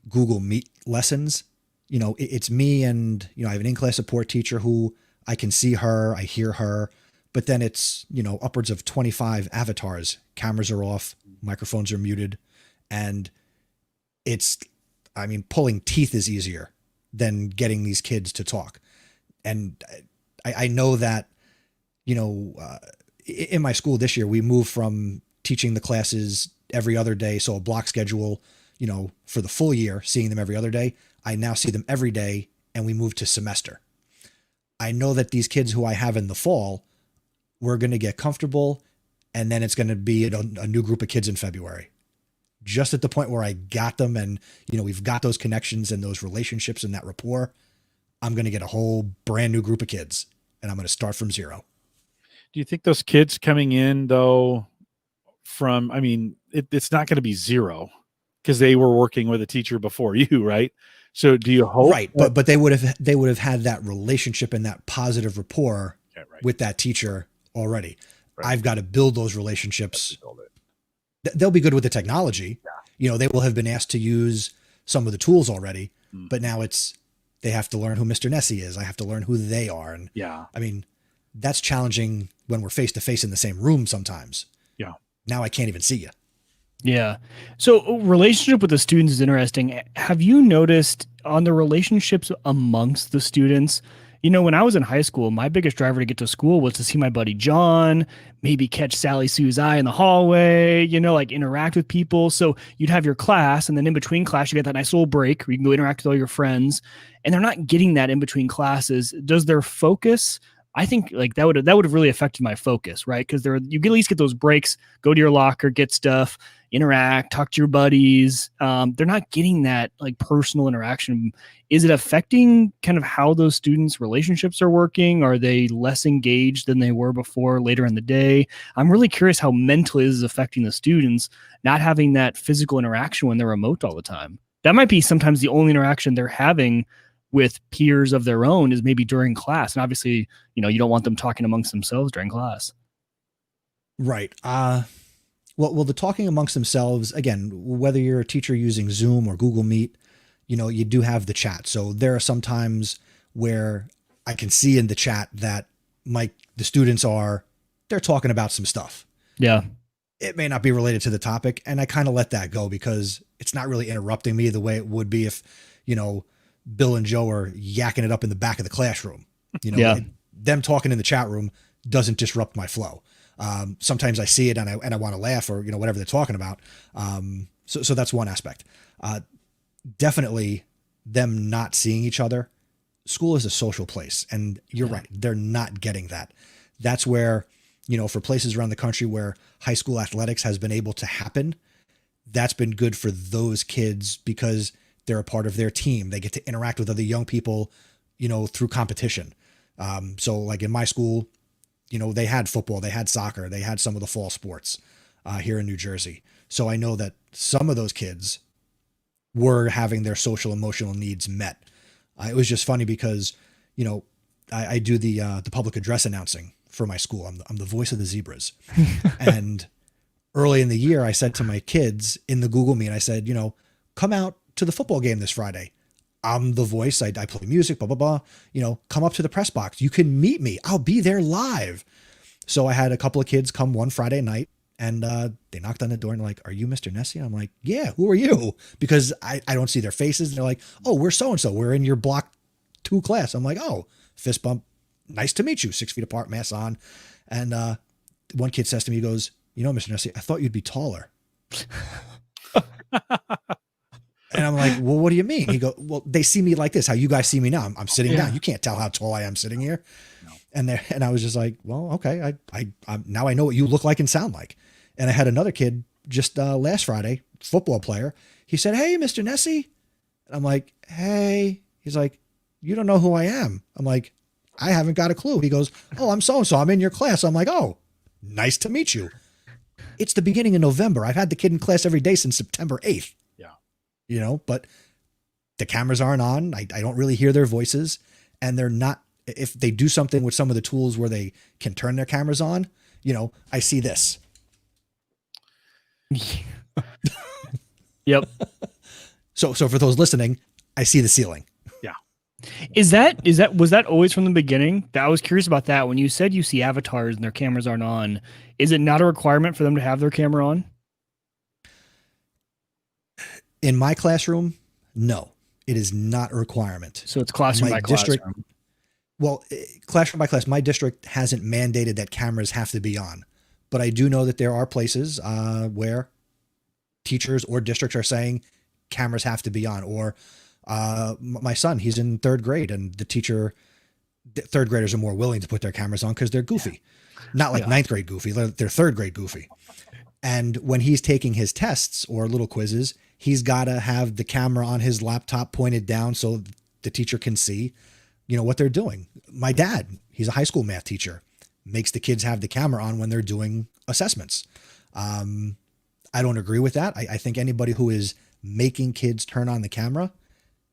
[SPEAKER 2] Google Meet lessons, it's me and, I have an in-class support teacher who I can see her, I hear her. But then it's, upwards of 25 avatars. Cameras are off, microphones are muted. And pulling teeth is easier than getting these kids to talk. And I know that, in my school this year, we moved from teaching the classes every other day. So a block schedule, for the full year, seeing them every other day. I now see them every day, and we moved to semester. I know that these kids who I have in the fall, we're going to get comfortable, and then it's going to be a new group of kids in February. Just at the point where I got them, and we've got those connections and those relationships and that rapport, I'm going to get a whole brand new group of kids, and I'm going to start from zero.
[SPEAKER 1] Do you think those kids coming in though, it's not going to be zero because they were working with a teacher before you, right? So do you hope?
[SPEAKER 2] Right, but they would have had that relationship and that positive rapport with that teacher already. Right. I've got to build those relationships. They'll be good with the technology. Yeah. They will have been asked to use some of the tools already, but now they have to learn who Mr. Nessie is. I have to learn who they are. And that's challenging when we're face to face in the same room sometimes.
[SPEAKER 1] Yeah.
[SPEAKER 2] Now I can't even see you.
[SPEAKER 3] Yeah. So relationship with the students is interesting. Have you noticed on the relationships amongst the students, when I was in high school, my biggest driver to get to school was to see my buddy John, maybe catch Sally Sue's eye in the hallway, like interact with people. So you'd have your class, and then in between class, you get that nice little break where you can go interact with all your friends, and they're not getting that in between classes. Does their focus, I think like that would have really affected my focus, right? Because you can at least get those breaks, go to your locker, get stuff, interact, talk to your buddies. They're not getting that like personal interaction. Is it affecting kind of how those students' relationships are working? Are they less engaged than they were before later in the day? I'm really curious how mentally this is affecting the students, not having that physical interaction when they're remote all the time. That might be sometimes the only interaction they're having with peers of their own is maybe during class. And obviously, you don't want them talking amongst themselves during class.
[SPEAKER 2] Right. Well, the talking amongst themselves, again, whether you're a teacher using Zoom or Google Meet, you do have the chat. So there are some times where I can see in the chat that the students they're talking about some stuff.
[SPEAKER 3] Yeah.
[SPEAKER 2] It may not be related to the topic, and I kind of let that go because it's not really interrupting me the way it would be if, Bill and Joe are yakking it up in the back of the classroom. Them talking in the chat room doesn't disrupt my flow. Sometimes I see it and I want to laugh or, whatever they're talking about. So that's one aspect. Definitely them not seeing each other. School is a social place, and you're right. They're not getting that. That's where, for places around the country where high school athletics has been able to happen, that's been good for those kids because they're a part of their team. They get to interact with other young people, through competition. So like in my school, they had football, they had soccer, they had some of the fall sports here in New Jersey. So I know that some of those kids were having their social emotional needs met. It was just funny because, I do the public address announcing for my school. I'm the voice of the zebras. And early in the year, I said to my kids in the Google Meet, I said, come out to the football game this Friday. I'm the voice. I play music, blah, blah, blah. Come up to the press box. You can meet me. I'll be there live. So I had a couple of kids come one Friday night, and they knocked on the door and like, are you Mr. Nessie? I'm like, yeah, who are you? Because I don't see their faces. They're like, oh, we're so-and-so. We're in your block 2 class. I'm like, oh, fist bump. Nice to meet you. 6 feet apart, mask on. And one kid says to me, he goes, Mr. Nessie, I thought you'd be taller. And I'm like, well, what do you mean? He goes, well, they see me like this, how you guys see me now. I'm sitting down. You can't tell how tall I am sitting here. No. And I was just like, well, okay. I now I know what you look like and sound like. And I had another kid just last Friday, football player. He said, hey, Mr. Nessie. And I'm like, hey. He's like, you don't know who I am. I'm like, I haven't got a clue. He goes, oh, I'm so-and-so. I'm in your class. I'm like, oh, nice to meet you. It's the beginning of November. I've had the kid in class every day since September 8th. But the cameras aren't on. I don't really hear their voices, and they're not, if they do something with some of the tools where they can turn their cameras on, I see this.
[SPEAKER 3] Yep.
[SPEAKER 2] So for those listening, I see the ceiling.
[SPEAKER 3] Yeah. Was that always from the beginning? I was curious about that. When you said you see avatars and their cameras aren't on, is it not a requirement for them to have their camera on?
[SPEAKER 2] In my classroom, no, it is not a requirement.
[SPEAKER 3] So it's classroom by classroom.
[SPEAKER 2] Well, classroom by class, my district hasn't mandated that cameras have to be on, but I do know that there are places where teachers or districts are saying cameras have to be on. Or my son, he's in 3rd grade, and the teacher third graders are more willing to put their cameras on because they're goofy, not like ninth grade goofy. They're third grade goofy. And when he's taking his tests or little quizzes, he's got to have the camera on his laptop pointed down so the teacher can see, what they're doing. My dad, he's a high school math teacher, makes the kids have the camera on when they're doing assessments. I don't agree with that. I think anybody who is making kids turn on the camera,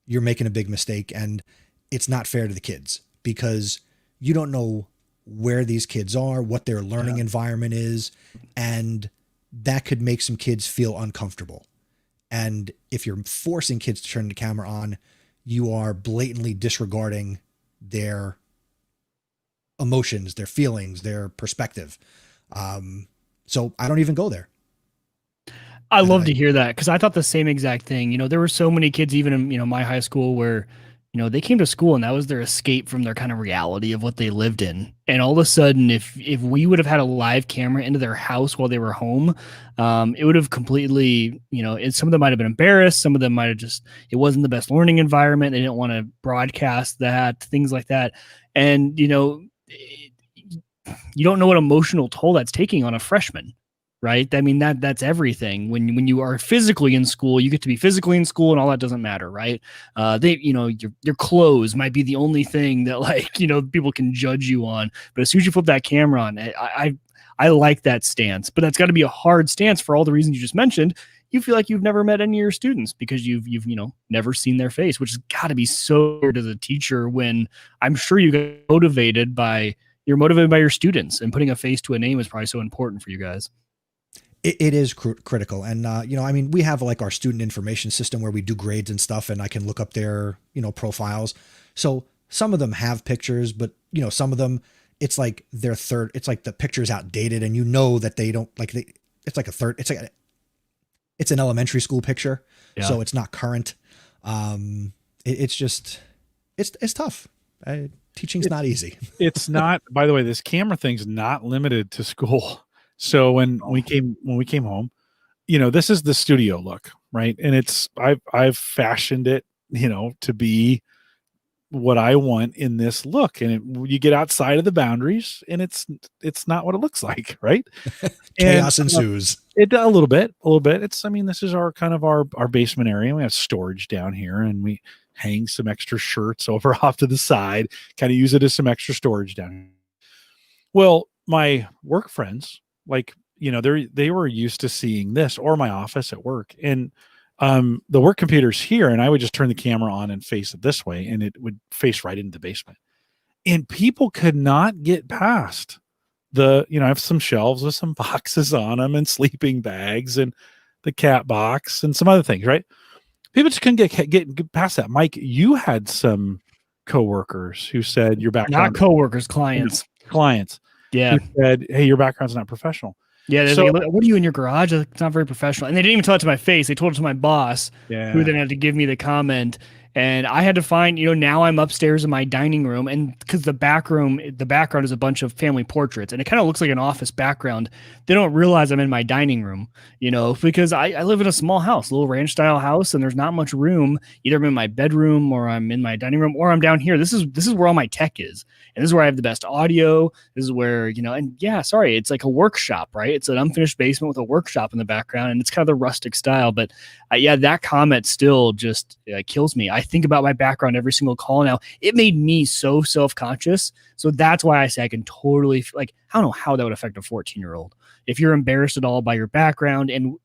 [SPEAKER 2] you're making a big mistake, and it's not fair to the kids because you don't know where these kids are, what their learning environment is, and that could make some kids feel uncomfortable. And if you're forcing kids to turn the camera on, you are blatantly disregarding their emotions, their feelings, their perspective. So I don't even go there.
[SPEAKER 3] I love to hear that because I thought the same exact thing. There were so many kids, even in, my high school where, they came to school and that was their escape from their kind of reality of what they lived in. And all of a sudden, if we would have had a live camera into their house while they were home, it would have completely, some of them might have been embarrassed. Some of them might have it wasn't the best learning environment. They didn't want to broadcast that, things like that. And, you don't know what emotional toll that's taking on a freshman. Right. I mean, that's everything. When you are physically in school, you get to be physically in school and all that doesn't matter. Right. Your clothes might be the only thing that people can judge you on. But as soon as you flip that camera on, I like that stance, but that's got to be a hard stance for all the reasons you just mentioned. You feel like you've never met any of your students because you've never seen their face, which has got to be so weird as a teacher when I'm sure you get motivated by your students, and putting a face to a name is probably so important for you guys.
[SPEAKER 2] It is critical. And, we have like our student information system where we do grades and stuff, and I can look up their, profiles. So some of them have pictures, but, some of them, it's like it's like the picture's outdated and that they don't it's an elementary school picture. Yeah. So it's not current. It's tough. Teaching's not easy.
[SPEAKER 1] It's not, by the way, this camera thing's not limited to school. So when we came home, this is the studio look, right? And I've fashioned it, to be what I want in this look. And you get outside of the boundaries and it's not what it looks like. Right.
[SPEAKER 2] Chaos ensues.
[SPEAKER 1] A little bit. This is our kind of our basement area. We have storage down here and we hang some extra shirts over off to the side, kind of use it as some extra storage down here. Well, my work friends, they were used to seeing this, or my office at work, and the work computer's here, and I would just turn the camera on and face it this way, and it would face right into the basement. And people could not get past I have some shelves with some boxes on them and sleeping bags and the cat box and some other things, right? People just couldn't get past that. Mike, you had some coworkers who said your background,
[SPEAKER 3] not coworkers, clients. Yeah.
[SPEAKER 1] Who said, hey, your background's not professional.
[SPEAKER 3] Yeah. So, what are you in your garage? It's not very professional. And they didn't even tell it to my face. They told it to my boss, who then had to give me the comment. And I had to find, now I'm upstairs in my dining room, and because the background is a bunch of family portraits, and it kind of looks like an office background. They don't realize I'm in my dining room, because I live in a small house, a little ranch style house, and there's not much room. Either I'm in my bedroom or I'm in my dining room or I'm down here. This is where all my tech is. And this is where I have the best audio. This is where, it's like a workshop, right? It's an unfinished basement with a workshop in the background, and it's kind of the rustic style. But that comment still just kills me. I think about my background every single call now. It made me so self-conscious. So that's why I say I can totally, I don't know how that would affect a 14-year-old. If you're embarrassed at all by your background and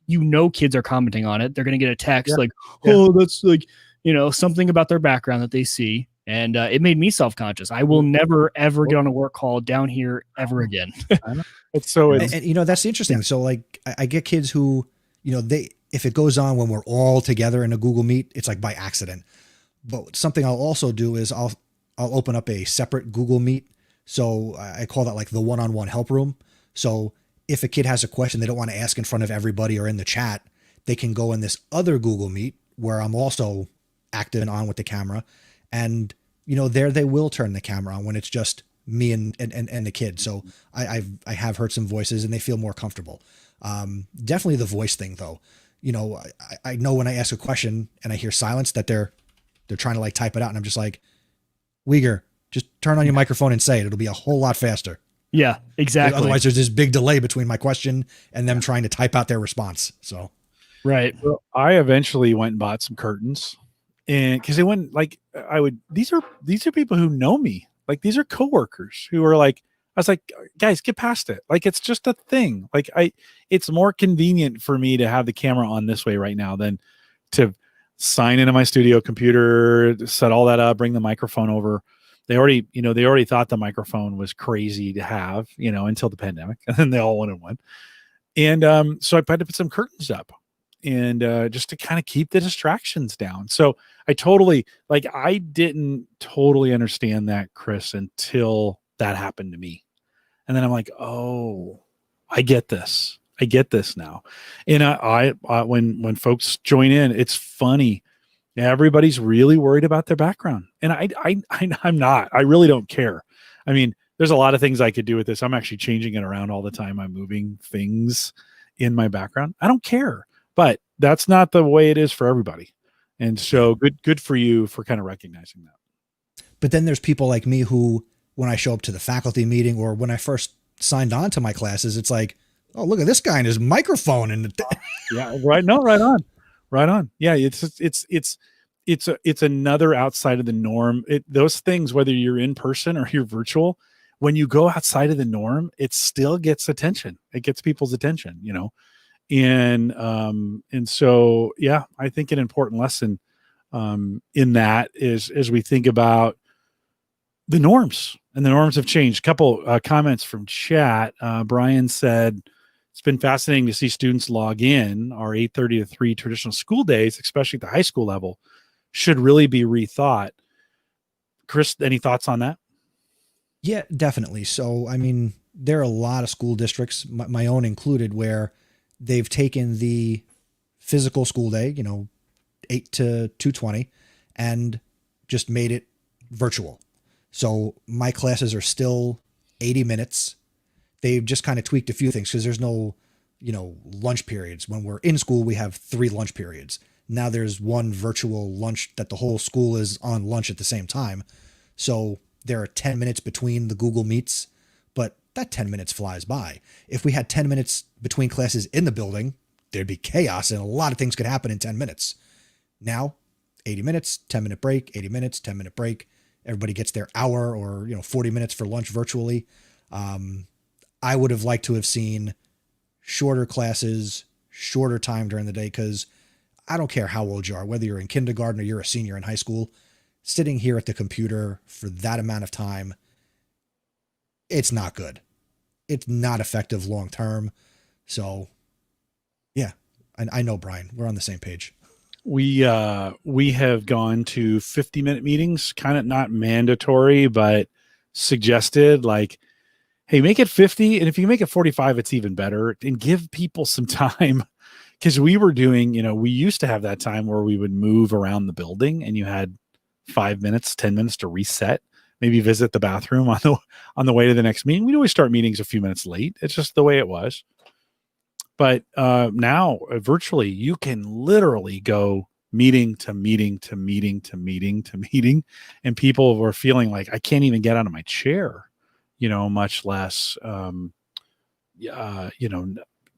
[SPEAKER 3] kids are commenting on it, they're going to get a text that's something about their background that they see. And it made me self-conscious. I will never, ever get on a work call down here ever again.
[SPEAKER 2] That's the interesting. So I get kids who, if it goes on when we're all together in a Google Meet, it's like by accident. But something I'll also do is I'll open up a separate Google Meet. So I call that like the one-on-one help room. So if a kid has a question they don't want to ask in front of everybody or in the chat, they can go in this other Google Meet where I'm also active and on with the camera. And, there they will turn the camera on when it's just me and the kid. So I have heard some voices and they feel more comfortable. Definitely the voice thing though. I know when I ask a question and I hear silence that they're trying to type it out, and I'm just like, Uyghur, Just turn on your microphone and say it. It'll be a whole lot faster.
[SPEAKER 3] Yeah, exactly.
[SPEAKER 2] Otherwise, there's this big delay between my question and them trying to type out their response. So,
[SPEAKER 3] right.
[SPEAKER 1] Well, I eventually went and bought some curtains, and because they went like these are people who know me. Like these are coworkers who are like, I was like, guys, get past it. Like it's just a thing. Like it's more convenient for me to have the camera on this way right now than to sign into my studio computer, set all that up, bring the microphone over. They already thought the microphone was crazy to have, until the pandemic, and then they all wanted one. And so I had to put some curtains up, and just to kind of keep the distractions down. So I didn't totally understand that, Chris, until that happened to me. And then I'm like, oh, I get this. I get this now. And I when folks join in, it's funny. Everybody's really worried about their background. And I'm not. I really don't care. I mean, there's a lot of things I could do with this. I'm actually changing it around all the time. I'm moving things in my background. I don't care. But that's not the way it is for everybody. And so good for you for kind of recognizing that.
[SPEAKER 2] But then there's people like me who, when I show up to the faculty meeting or when I first signed on to my classes, it's like, oh, look at this guy and his microphone. And
[SPEAKER 1] yeah, right. No, right on. Right on. Yeah. It's another outside of the norm. Those things, whether you're in person or you're virtual, when you go outside of the norm, it still gets attention. It gets people's attention, and so, yeah, I think an important lesson, in that is, as we think about the norms, and the norms have changed. A couple comments from chat. Brian said, it's been fascinating to see students log in. Our 8:30 to 3 traditional school days, especially at the high school level, should really be rethought. Chris, any thoughts on that?
[SPEAKER 2] Yeah, definitely. So, I mean, there are a lot of school districts, my own included, where they've taken the physical school day, 8 to 2:20, and just made it virtual. So my classes are still 80 minutes. They've just kind of tweaked a few things because there's no, lunch periods. When we're in school, we have 3 lunch periods. Now there's one virtual lunch that the whole school is on lunch at the same time. So there are 10 minutes between the Google Meets, but that 10 minutes flies by. If we had 10 minutes between classes in the building, there'd be chaos and a lot of things could happen in 10 minutes. Now, 80 minutes, 10-minute break, 80 minutes, 10-minute break. Everybody gets their hour or, 40 minutes for lunch virtually. I would have liked to have seen shorter classes, shorter time during the day, because I don't care how old you are, whether you're in kindergarten or you're a senior in high school, sitting here at the computer for that amount of time, it's not good. It's not effective long term. So, yeah, I know, Brian, we're on the same page.
[SPEAKER 1] We have gone to 50-minute meetings, kind of not mandatory, but suggested, like, hey, make it 50. And if you make it 45, it's even better, and give people some time. Because we were doing, we used to have that time where we would move around the building and you had 5 minutes, 10 minutes to reset, maybe visit the bathroom on the way to the next meeting. We'd always start meetings a few minutes late. It's just the way it was. But now virtually, you can literally go meeting to meeting to meeting to meeting to meeting. And people were feeling like, I can't even get out of my chair, much less,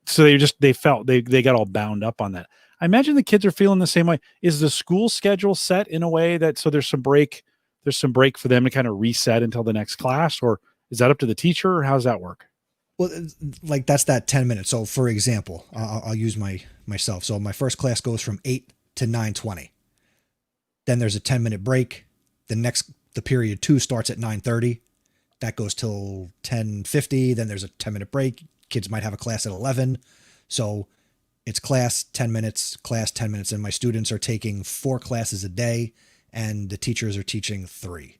[SPEAKER 1] so they felt they got all bound up on that. I imagine the kids are feeling the same way. Is the school schedule set in a way that, so there's some break for them to kind of reset until the next class, or is that up to the teacher, or how does that work?
[SPEAKER 2] Well, like that's that 10 minutes. So for example, I'll use myself. So my first class goes from 8 to 9:20. Then there's a 10-minute break. The period 2 starts at 9:30. That goes till 10:50. Then there's a 10-minute break. Kids might have a class at 11. So it's class 10 minutes, class 10 minutes. And my students are taking 4 classes a day and the teachers are teaching 3.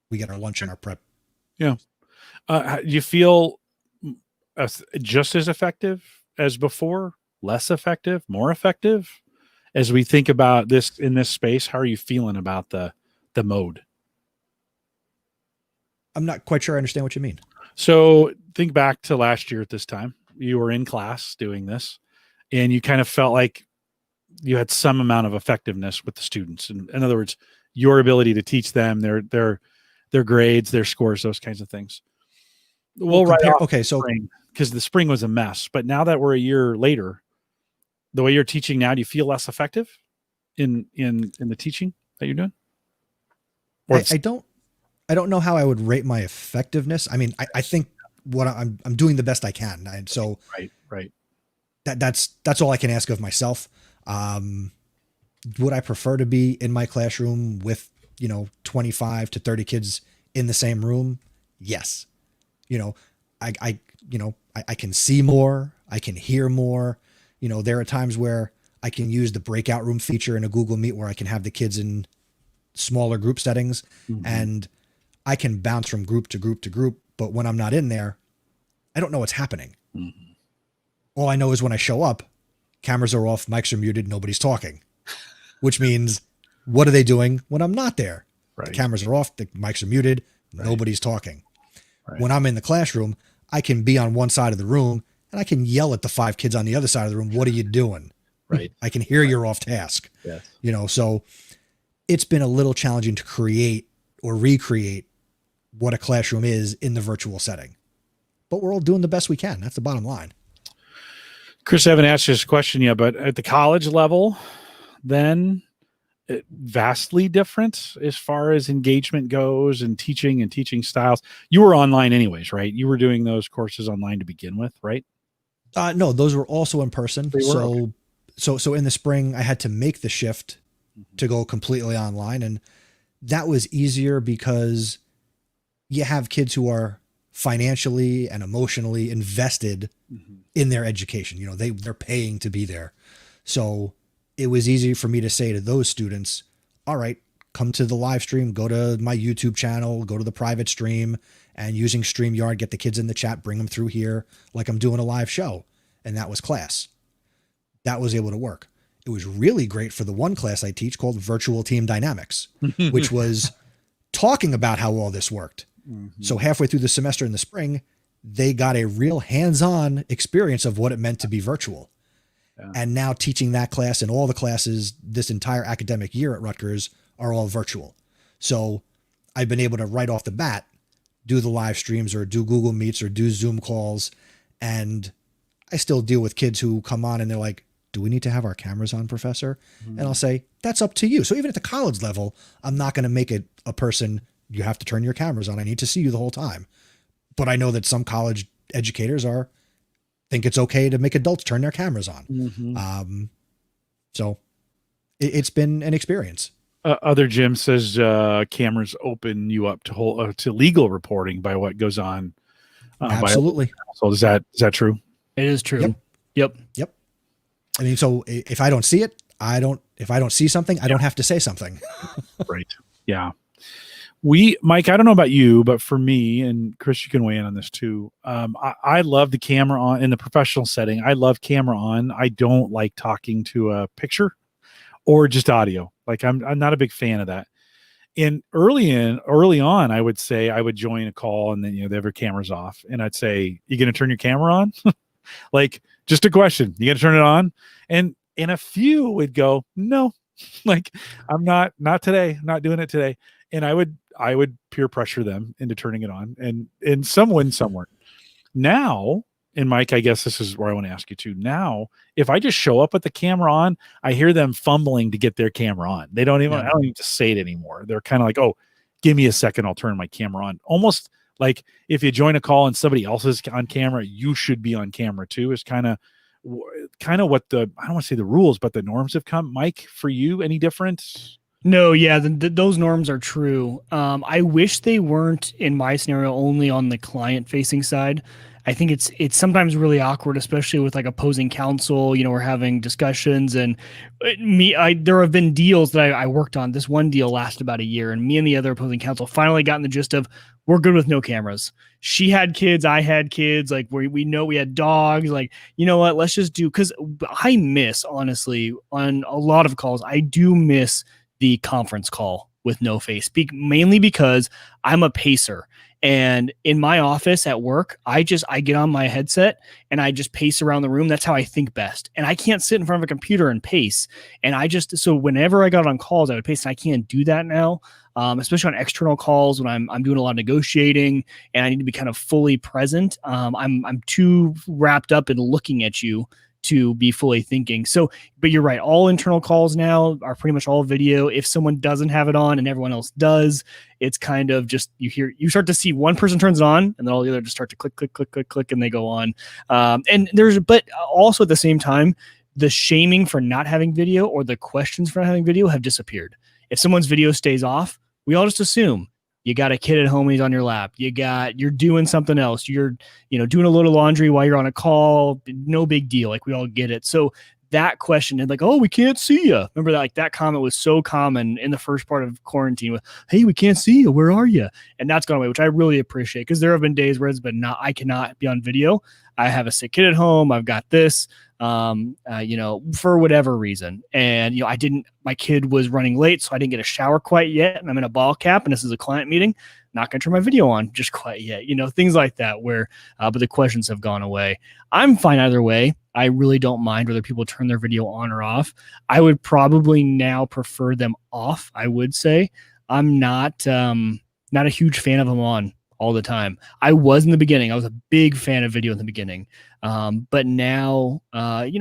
[SPEAKER 2] We get our lunch and our prep.
[SPEAKER 1] Yeah. You feel just as effective as before, less effective, more effective? As we think about this in this space, how are you feeling about the mode?
[SPEAKER 2] I'm not quite sure I understand what you mean.
[SPEAKER 1] So think back to last year at this time. You were in class doing this, and you kind of felt like you had some amount of effectiveness with the students. In other words, your ability to teach them their grades, their scores, those kinds of things. Because the spring was a mess, but now that we're a year later, the way you're teaching now, do you feel less effective in the teaching that you're doing?
[SPEAKER 2] I don't know how I would rate my effectiveness. I mean, I think what I'm doing the best I can. And so
[SPEAKER 1] right.
[SPEAKER 2] That's all I can ask of myself. Would I prefer to be in my classroom with, 25 to 30 kids in the same room? Yes. I can see more, I can hear more. There are times where I can use the breakout room feature in a Google Meet where I can have the kids in smaller group settings, and I can bounce from group to group to group. But when I'm not in there, I don't know what's happening. All I know is when I show up, cameras are off, mics are muted, nobody's talking, which means what are they doing when I'm not there?
[SPEAKER 1] Right.
[SPEAKER 2] The cameras are off, the mics are muted, nobody's talking.
[SPEAKER 1] Right.
[SPEAKER 2] When I'm in the classroom, I can be on one side of the room and I can yell at the 5 kids on the other side of the room. What are you doing?
[SPEAKER 1] Right.
[SPEAKER 2] I can hear you're off task.
[SPEAKER 1] Yes.
[SPEAKER 2] So it's been a little challenging to create or recreate what a classroom is in the virtual setting, but we're all doing the best we can. That's the bottom line.
[SPEAKER 1] Chris, I haven't asked this question yet, but at the college level, then vastly different as far as engagement goes and teaching styles. You were online anyways, right? You were doing those courses online to begin with, right?
[SPEAKER 2] No, those were also in person.
[SPEAKER 1] Okay.
[SPEAKER 2] So in the spring, I had to make the shift to go completely online. And that was easier because you have kids who are financially and emotionally invested in their education. They're paying to be there. So it was easy for me to say to those students, all right, come to the live stream, go to my YouTube channel, go to the private stream, and using StreamYard, get the kids in the chat, bring them through here like I'm doing a live show. And that was class. That was able to work. It was really great for the one class I teach called Virtual Team Dynamics, which was talking about how all this worked. So halfway through the semester in the spring, they got a real hands-on experience of what it meant to be virtual. Yeah. And now teaching that class and all the classes this entire academic year at Rutgers are all virtual. So I've been able to right off the bat do the live streams or do Google Meets or do Zoom calls. And I still deal with kids who come on and they're like, do we need to have our cameras on, Professor? And I'll say, that's up to you. So even at the college level, I'm not going to make it a person, you have to turn your cameras on. I need to see you the whole time. But I know that some college educators think it's okay to make adults turn their cameras on. So it's been an experience.
[SPEAKER 1] Other Jim says cameras open you up to legal reporting by what goes on.
[SPEAKER 2] Absolutely.
[SPEAKER 1] So is that true?
[SPEAKER 3] It is true. Yep.
[SPEAKER 2] I mean, so if I don't see it, if I don't see something, I don't have to say something.
[SPEAKER 1] Right. Yeah. Mike, I don't know about you, but for me, and Chris, you can weigh in on this too. I love the camera on in the professional setting. I love camera on. I don't like talking to a picture or just audio. Like I'm not a big fan of that. And early on, I would say I would join a call and then, they have their cameras off and I'd say, you going to turn your camera on? Like just a question, you going to turn it on? And a few would go, no, like I'm not today, I'm not doing it today. And I would peer pressure them into turning it on, and some wouldn't, some weren't. Now, and Mike, I guess this is where I want to ask you too. Now, if I just show up with the camera on, I hear them fumbling to get their camera on. I don't even need to say it anymore. They're kind of like, oh, give me a second, I'll turn my camera on. Almost like if you join a call and somebody else is on camera, you should be on camera too. Is kind of what I don't want to say the rules, but the norms have come. Mike, for you, any different?
[SPEAKER 3] No, yeah, those norms are true. I wish they weren't, in my scenario, only on the client-facing side. I think it's sometimes really awkward, especially with like opposing counsel. We're having discussions, and there have been deals that I worked on. This one deal lasted about a year, and me and the other opposing counsel finally got in the gist of we're good with no cameras. She had kids, I had kids. Like we know we had dogs. Like, you know what? Let's just do, because I miss, honestly, on a lot of calls, I do miss the conference call with no face, mainly because I'm a pacer. And in my office at work, I get on my headset and I just pace around the room. That's how I think best. And I can't sit in front of a computer and pace. And so whenever I got on calls, I would pace, and I can't do that now. Especially on external calls when I'm doing a lot of negotiating and I need to be kind of fully present. I'm too wrapped up in looking at you to be fully thinking. So, but you're right. All internal calls now are pretty much all video. If someone doesn't have it on and everyone else does, it's kind of just, you start to see one person turns it on and then all the other just start to click, click, click, click, click, and they go on. But also at the same time, the shaming for not having video or the questions for not having video have disappeared. If someone's video stays off, we all just assume you got a kid at home, he's on your lap. You're doing something else. You're, doing a load of laundry while you're on a call. No big deal. Like, we all get it. So that question and like, oh, we can't see you. Remember that? Like, that comment was so common in the first part of quarantine with, hey, we can't see you. Where are you? And that's gone away, which I really appreciate, because there have been days where it's been I cannot be on video. I have a sick kid at home. I've got this, for whatever reason. And, my kid was running late, so I didn't get a shower quite yet. And I'm in a ball cap and this is a client meeting. Not going to turn my video on just quite yet, things like that where, but the questions have gone away. I'm fine either way. I really don't mind whether people turn their video on or off. I would probably now prefer them off. I would say I'm not a huge fan of them on all the time. I was in the beginning. I was a big fan of video in the beginning. But now,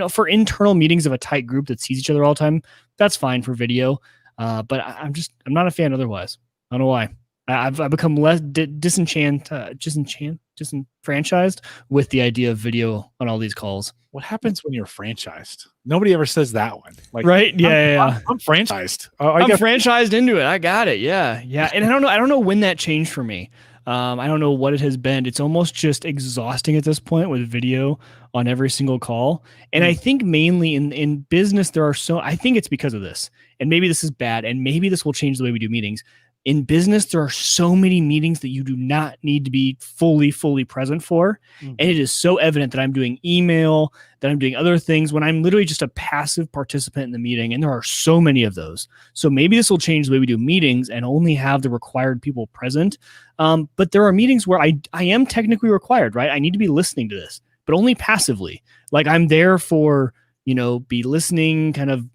[SPEAKER 3] for internal meetings of a tight group that sees each other all the time, that's fine for video. But I'm not a fan otherwise. I don't know why. I've become less disenfranchised with the idea of video on all these calls.
[SPEAKER 1] What happens when you're franchised? Nobody ever says that one. Like,
[SPEAKER 3] right? Yeah.
[SPEAKER 1] I'm franchised.
[SPEAKER 3] I'm franchised into it. I got it. Yeah. And I don't know when that changed for me. I don't know what it has been. It's almost just exhausting at this point with video on every single call. And I think mainly in business, I think it's because of this. And maybe this is bad. And maybe this will change the way we do meetings. In business, there are so many meetings that you do not need to be fully present for. And it is so evident that I'm doing email, that I'm doing other things when I'm literally just a passive participant in the meeting. And there are so many of those. So maybe this will change the way we do meetings and only have the required people present. But there are meetings where I am technically required, right? I need to be listening to this, but only passively. Like, I'm there for, be listening kind of,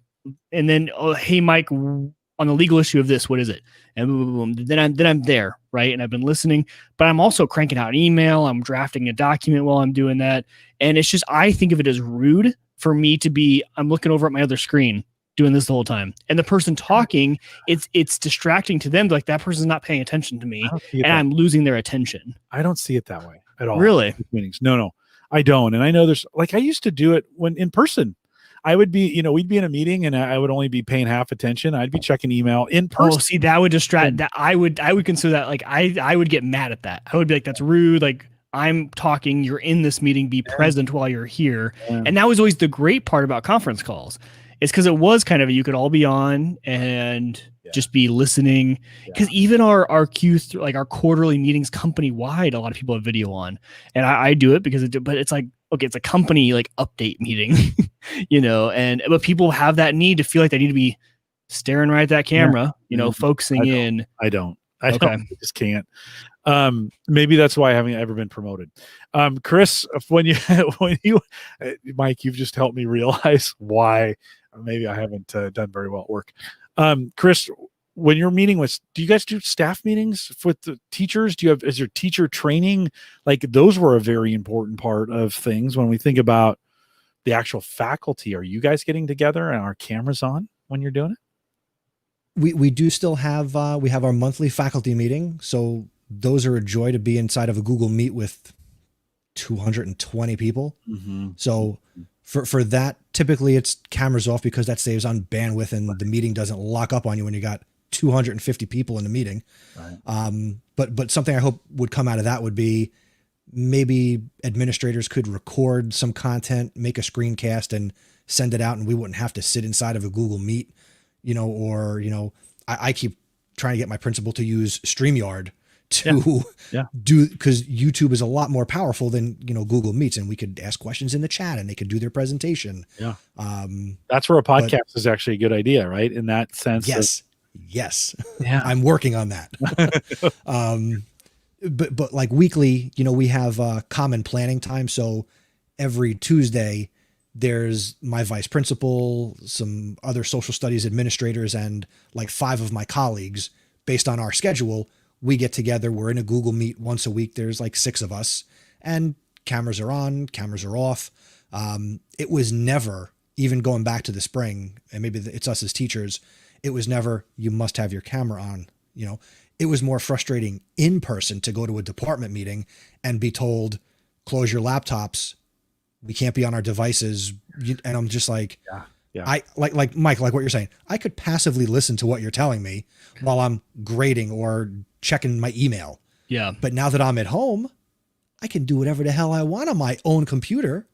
[SPEAKER 3] and then, oh, hey, Mike, on the legal issue of this, what is it? And boom, boom, boom. Then I'm there, right? And I've been listening, but I'm also cranking out an email. I'm drafting a document while I'm doing that. And it's just, I think of it as rude for me to be, I'm looking over at my other screen doing this the whole time. And the person talking, it's distracting to them. Like, that person's not paying attention to me and I'm losing their attention.
[SPEAKER 1] I don't see it that way at all.
[SPEAKER 3] Really?
[SPEAKER 1] Meetings. No, I don't. And I know there's, like, I used to do it when in person. I would be, we'd be in a meeting and I would only be paying half attention. I'd be checking email in person.
[SPEAKER 3] Oh, see, that would distract. That I would consider that, like, I would get mad at that. I would be like, that's rude. Like, I'm talking, you're in this meeting, be present while you're here. Yeah. And that was always the great part about conference calls. It's because it was kind of, you could all be on and just be listening. Because even our Q3, like our quarterly meetings company wide, a lot of people have video on, and I do it because but it's like, okay, it's a company like update meeting, but people have that need to feel like they need to be staring right at that camera, focusing in.
[SPEAKER 1] I don't. I just can't. Maybe that's why I haven't ever been promoted. Chris, when you, Mike, you've just helped me realize why maybe I haven't done very well at work. Chris, when you're meeting with, do you guys do staff meetings with the teachers? Is your teacher training? Like, those were a very important part of things when we think about the actual faculty. Are you guys getting together and our cameras on when you're doing it?
[SPEAKER 2] We do still have, we have our monthly faculty meeting. So those are a joy to be inside of a Google Meet with 220 people. Mm-hmm. So for that, typically it's cameras off because that saves on bandwidth and the meeting doesn't lock up on you when you got 250 people in the meeting. Right. But something I hope would come out of that would be maybe administrators could record some content, make a screencast and send it out, and we wouldn't have to sit inside of a Google Meet, I keep trying to get my principal to use StreamYard to do, because YouTube is a lot more powerful than, Google Meets, and we could ask questions in the chat and they could do their presentation. Yeah.
[SPEAKER 1] That's where a podcast is actually a good idea, right? In that sense.
[SPEAKER 2] Yes. Yeah. I'm working on that. but like weekly, we have common planning time. So every Tuesday there's my vice principal, some other social studies administrators, and like 5 of my colleagues. Based on our schedule, we get together. We're in a Google Meet once a week. There's like 6 of us, and cameras are on, cameras are off. It was never, even going back to the spring, and maybe it's us as teachers, it was never, you must have your camera on. It was more frustrating in person to go to a department meeting and be told, close your laptops. We can't be on our devices. And I'm just like,
[SPEAKER 1] Yeah.
[SPEAKER 2] I like Mike, like what you're saying, I could passively listen to what you're telling me while I'm grading or checking my email.
[SPEAKER 3] Yeah.
[SPEAKER 2] But now that I'm at home, I can do whatever the hell I want on my own computer,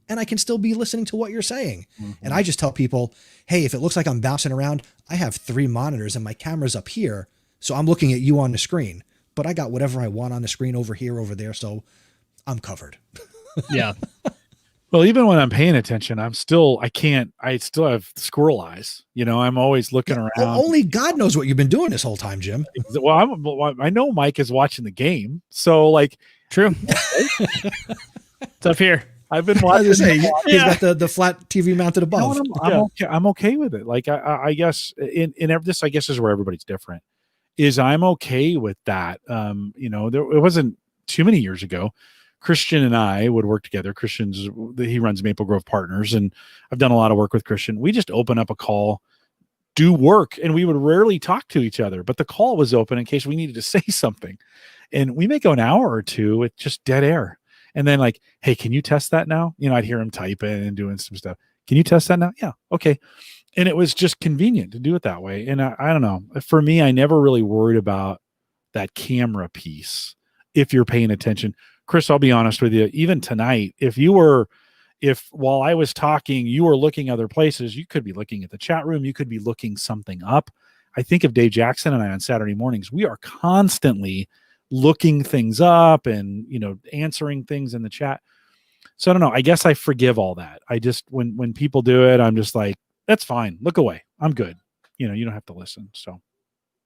[SPEAKER 2] and I can still be listening to what you're saying. Mm-hmm. And I just tell people, hey, if it looks like I'm bouncing around, I have 3 monitors and my camera's up here. So I'm looking at you on the screen, but I got whatever I want on the screen over here, over there. So I'm covered.
[SPEAKER 3] Yeah.
[SPEAKER 1] Well, even when I'm paying attention, I still have squirrel eyes. I'm always looking around.
[SPEAKER 2] Only God knows what you've been doing this whole time, Jim.
[SPEAKER 1] Well, I know Mike is watching the game. So like,
[SPEAKER 3] true. It's up here.
[SPEAKER 1] I've been watching.
[SPEAKER 2] He's got the flat TV mounted above.
[SPEAKER 1] I'm okay with it. Like I guess in this, I guess is where everybody's different. Is I'm okay with that. It wasn't too many years ago. Christian and I would work together. He runs Maple Grove Partners, and I've done a lot of work with Christian. We just open up a call, do work, and we would rarely talk to each other, but the call was open in case we needed to say something. And we may go an hour or two with just dead air. And then like, hey, can you test that now? I'd hear him typing and doing some stuff. Can you test that now? Yeah. Okay. And it was just convenient to do it that way. And I don't know, for me, I never really worried about that camera piece. If you're paying attention, Chris, I'll be honest with you, even tonight, if while I was talking, you were looking other places, you could be looking at the chat room, you could be looking something up. I think of Dave Jackson and I on Saturday mornings, we are constantly looking things up and, answering things in the chat. So I don't know. I guess I forgive all that. I just, when people do it, I'm just like, that's fine. Look away. I'm good. You don't have to listen.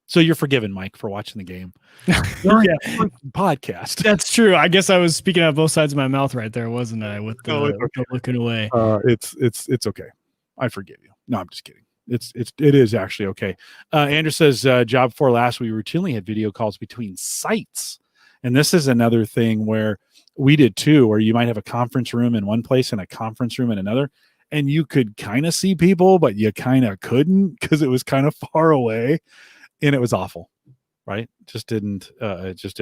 [SPEAKER 1] So you're forgiven, Mike, for watching the game. Podcast.
[SPEAKER 3] That's true. I guess I was speaking out both sides of my mouth right there, wasn't I? With the looking away.
[SPEAKER 1] It's okay. I forgive you. No, I'm just kidding. It is actually okay. Andrew says, job for last, we routinely had video calls between sites. And this is another thing where we did too, where you might have a conference room in one place and a conference room in another. And you could kind of see people, but you kind of couldn't because it was kind of far away. And it was awful, right? It just didn't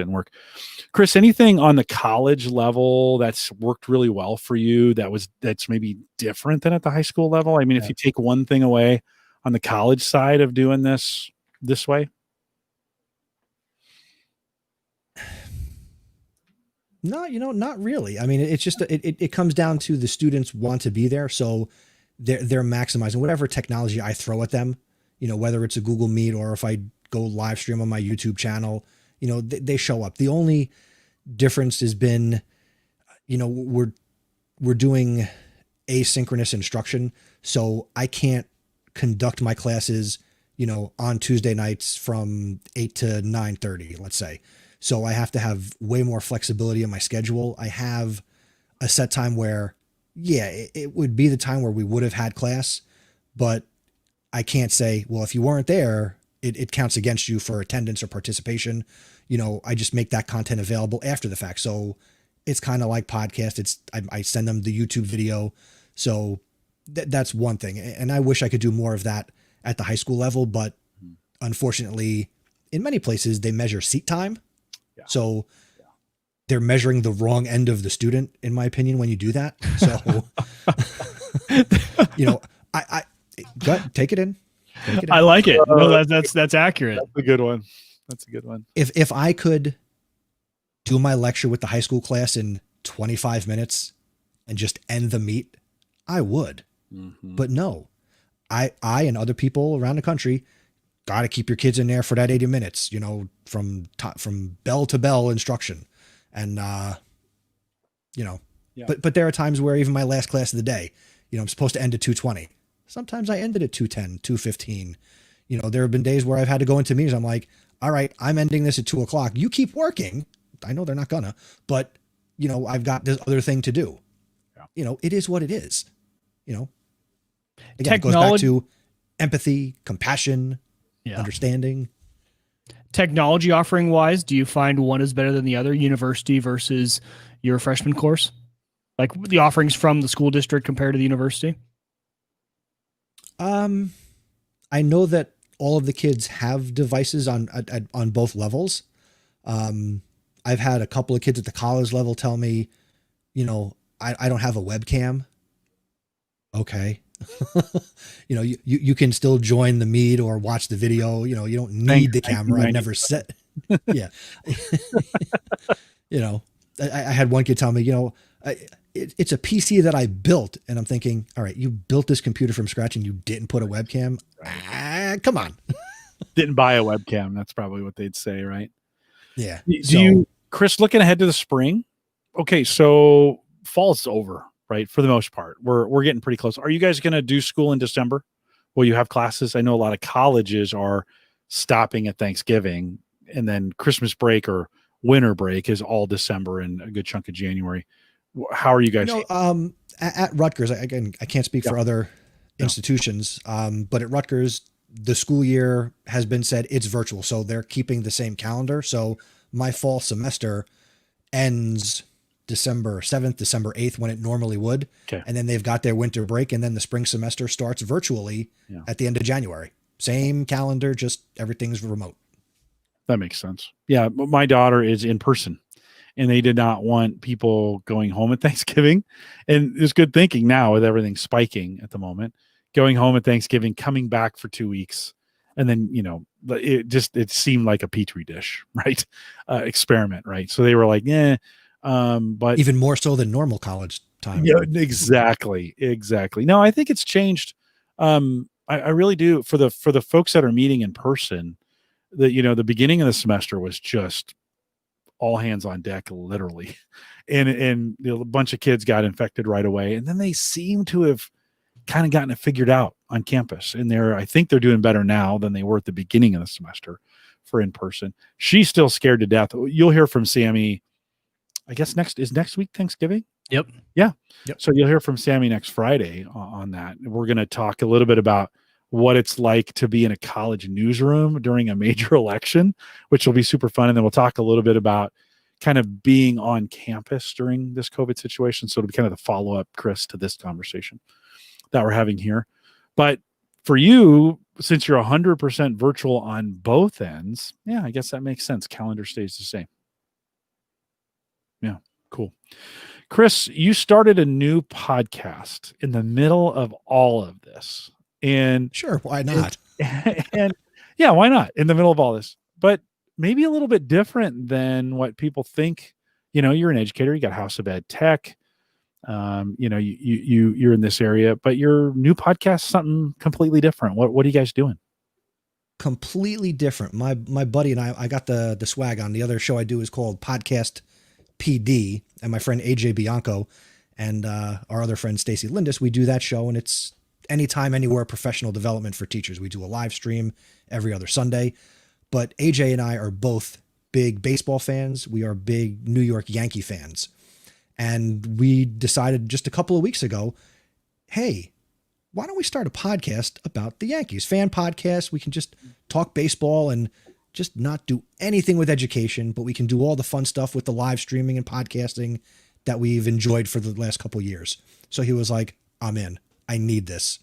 [SPEAKER 1] work. Chris, anything on the college level that's worked really well for you that's maybe different than at the high school level? I mean, if you take one thing away on the college side of doing this way.
[SPEAKER 2] No, not really. I mean, it's just, it comes down to the students want to be there. So they're maximizing whatever technology I throw at them, whether it's a Google Meet or if I go live stream on my YouTube channel, they show up. The only difference has been, we're doing asynchronous instruction. So I can't conduct my classes, on Tuesday nights from 8 to 9:30, let's say. So I have to have way more flexibility in my schedule. I have a set time where, it would be the time where we would have had class, but I can't say, well, if you weren't there, it counts against you for attendance or participation. I just make that content available after the fact. So it's kind of like podcast. I send them the YouTube video. So that's one thing. And I wish I could do more of that at the high school level, but unfortunately in many places they measure seat time. Yeah. So they're measuring the wrong end of the student, in my opinion, when you do that. So, I go ahead, take it in.
[SPEAKER 3] I like it. No, that's accurate.
[SPEAKER 1] That's a good one.
[SPEAKER 2] If I could do my lecture with the high school class in 25 minutes and just end the meet, I would. Mm-hmm. But no, I and other people around the country got to keep your kids in there for that 80 minutes, from bell to bell instruction. And, but there are times where even my last class of the day, I'm supposed to end at 2:20. Sometimes I ended at 2:10, 2:15. There have been days where I've had to go into meetings. I'm like, all right, I'm ending this at 2:00. You keep working I know they're not gonna, but I've got this other thing to do.
[SPEAKER 1] Yeah.
[SPEAKER 2] It is what it is. Again, it goes back to empathy, compassion, understanding.
[SPEAKER 3] Technology offering wise, do you find one is better than the other, university versus your freshman course? Like the offerings from the school district compared to the university?
[SPEAKER 2] I know that all of the kids have devices on both levels. I've had a couple of kids at the college level tell me, I don't have a webcam. Okay. You can still join the meet or watch the video. You don't need the camera. I've never said, yeah. I had one kid tell me, it's a PC that I built, and I'm thinking, all right, you built this computer from scratch and you didn't put a webcam. Come on.
[SPEAKER 1] Didn't buy a webcam. That's probably what they'd say, right?
[SPEAKER 2] Yeah.
[SPEAKER 1] Chris, looking ahead to the spring? Okay, so fall's over, right? For the most part, we're getting pretty close. Are you guys going to do school in December? Will you have classes? I know a lot of colleges are stopping at Thanksgiving, and then Christmas break or winter break is all December and a good chunk of January. How are you guys?
[SPEAKER 2] At Rutgers, I can't speak for other institutions, but at Rutgers, the school year has been said it's virtual, so they're keeping the same calendar. So my fall semester ends December 7th, December 8th, when it normally would.
[SPEAKER 1] Okay.
[SPEAKER 2] And then they've got their winter break, and then the spring semester starts virtually at the end of January. Same calendar, just everything's remote.
[SPEAKER 1] That makes sense. Yeah. My daughter is in person, and they did not want people going home at Thanksgiving. And it's good thinking now with everything spiking at the moment, going home at Thanksgiving, coming back for 2 weeks. And then, it seemed like a Petri dish, right? Experiment, right? So they were like, but
[SPEAKER 2] even more so than normal college time.
[SPEAKER 1] Yeah, exactly. No, I think it's changed. I really do for the folks that are meeting in person. The beginning of the semester was just all hands on deck, literally, and a bunch of kids got infected right away, and then they seem to have kind of gotten it figured out on campus, and I think they're doing better now than they were at the beginning of the semester for in person. She's still scared to death. You'll hear from Sammy. I guess next week Thanksgiving.
[SPEAKER 3] Yep.
[SPEAKER 1] Yeah.
[SPEAKER 2] Yep.
[SPEAKER 1] So you'll hear from Sammy next Friday on that. We're going to talk a little bit about what it's like to be in a college newsroom during a major election, which will be super fun. And then we'll talk a little bit about kind of being on campus during this COVID situation. So it'll be kind of the follow-up, Chris, to this conversation that we're having here. But for you, since you're 100% virtual on both ends, I guess that makes sense. Calendar stays the same. Yeah, cool. Chris, you started a new podcast in the middle of all of this. And
[SPEAKER 2] sure, why not?
[SPEAKER 1] And yeah, why not? In the middle of all this. But maybe a little bit different than what people think. You're an educator, you got House of Ed Tech. You're in this area, but your new podcast is something completely different. What are you guys doing?
[SPEAKER 2] Completely different. My buddy and I got the swag on. The other show I do is called Podcast PD, and my friend AJ Bianco and our other friend Stacy Lindis, we do that show, and it's anytime, anywhere professional development for teachers. We do a live stream every other Sunday, but AJ and I are both big baseball fans. We are big New York Yankee fans. And we decided just a couple of weeks ago, hey, why don't we start a podcast about the Yankees? Fan podcast. We can just talk baseball and just not do anything with education, but we can do all the fun stuff with the live streaming and podcasting that we've enjoyed for the last couple of years. So he was like, I'm in. I need this.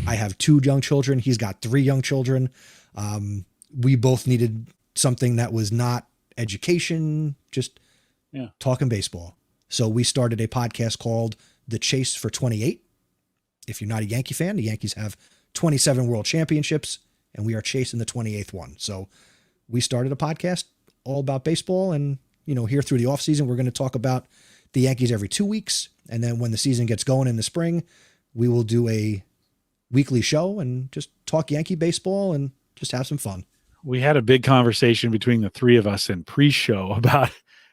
[SPEAKER 2] I have 2 young children. He's got 3 young children. We both needed something that was not education, just talking baseball. So we started a podcast called The Chase for 28. If you're not a Yankee fan, the Yankees have 27 world championships, and we are chasing the 28th one. So we started a podcast all about baseball, and here through the off season, we're going to talk about the Yankees every 2 weeks. And then when the season gets going in the spring, we will do a weekly show and just talk Yankee baseball and just have some fun.
[SPEAKER 1] We had a big conversation between the 3 of us in pre-show about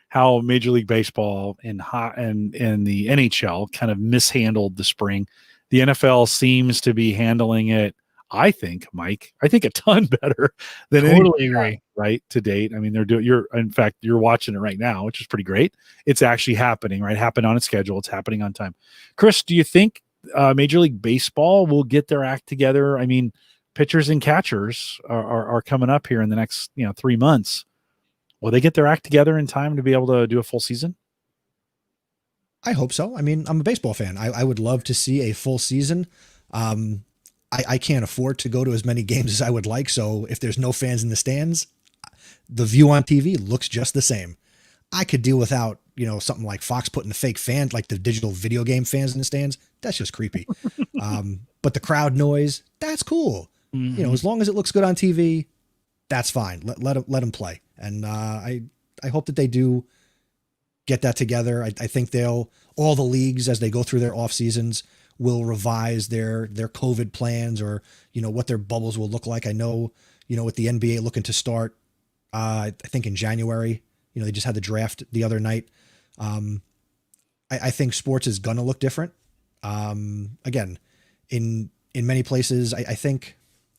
[SPEAKER 1] how Major League Baseball and the NHL kind of mishandled the spring. The NFL seems to be handling it, I think, Mike, a ton better than
[SPEAKER 3] totally agree.
[SPEAKER 1] right, to date. I mean, in fact, you're watching it right now, which is pretty great. It's actually happening, right? Happened on its schedule. It's happening on time. Chris, do you think Major League Baseball will get their act together? I mean, pitchers and catchers are coming up here in the next 3 months. Will they get their act together in time to be able to do a full season?
[SPEAKER 2] I hope so. I mean, I'm a baseball fan. I would love to see a full season. I can't afford to go to as many games as I would like. So if there's no fans in the stands, the view on TV looks just the same. I could deal without, something like Fox putting the fake fans, like the digital video game fans in the stands. That's just creepy. But the crowd noise, that's cool.
[SPEAKER 3] Mm-hmm.
[SPEAKER 2] As long as it looks good on TV, that's fine. Let them play. And I hope that they do get that together. I think all the leagues, as they go through their off seasons, will revise their COVID plans or, what their bubbles will look like. I know, with the NBA looking to start, I think in January, they just had the draft the other night. I think sports is going to look different. Again, in many places, I think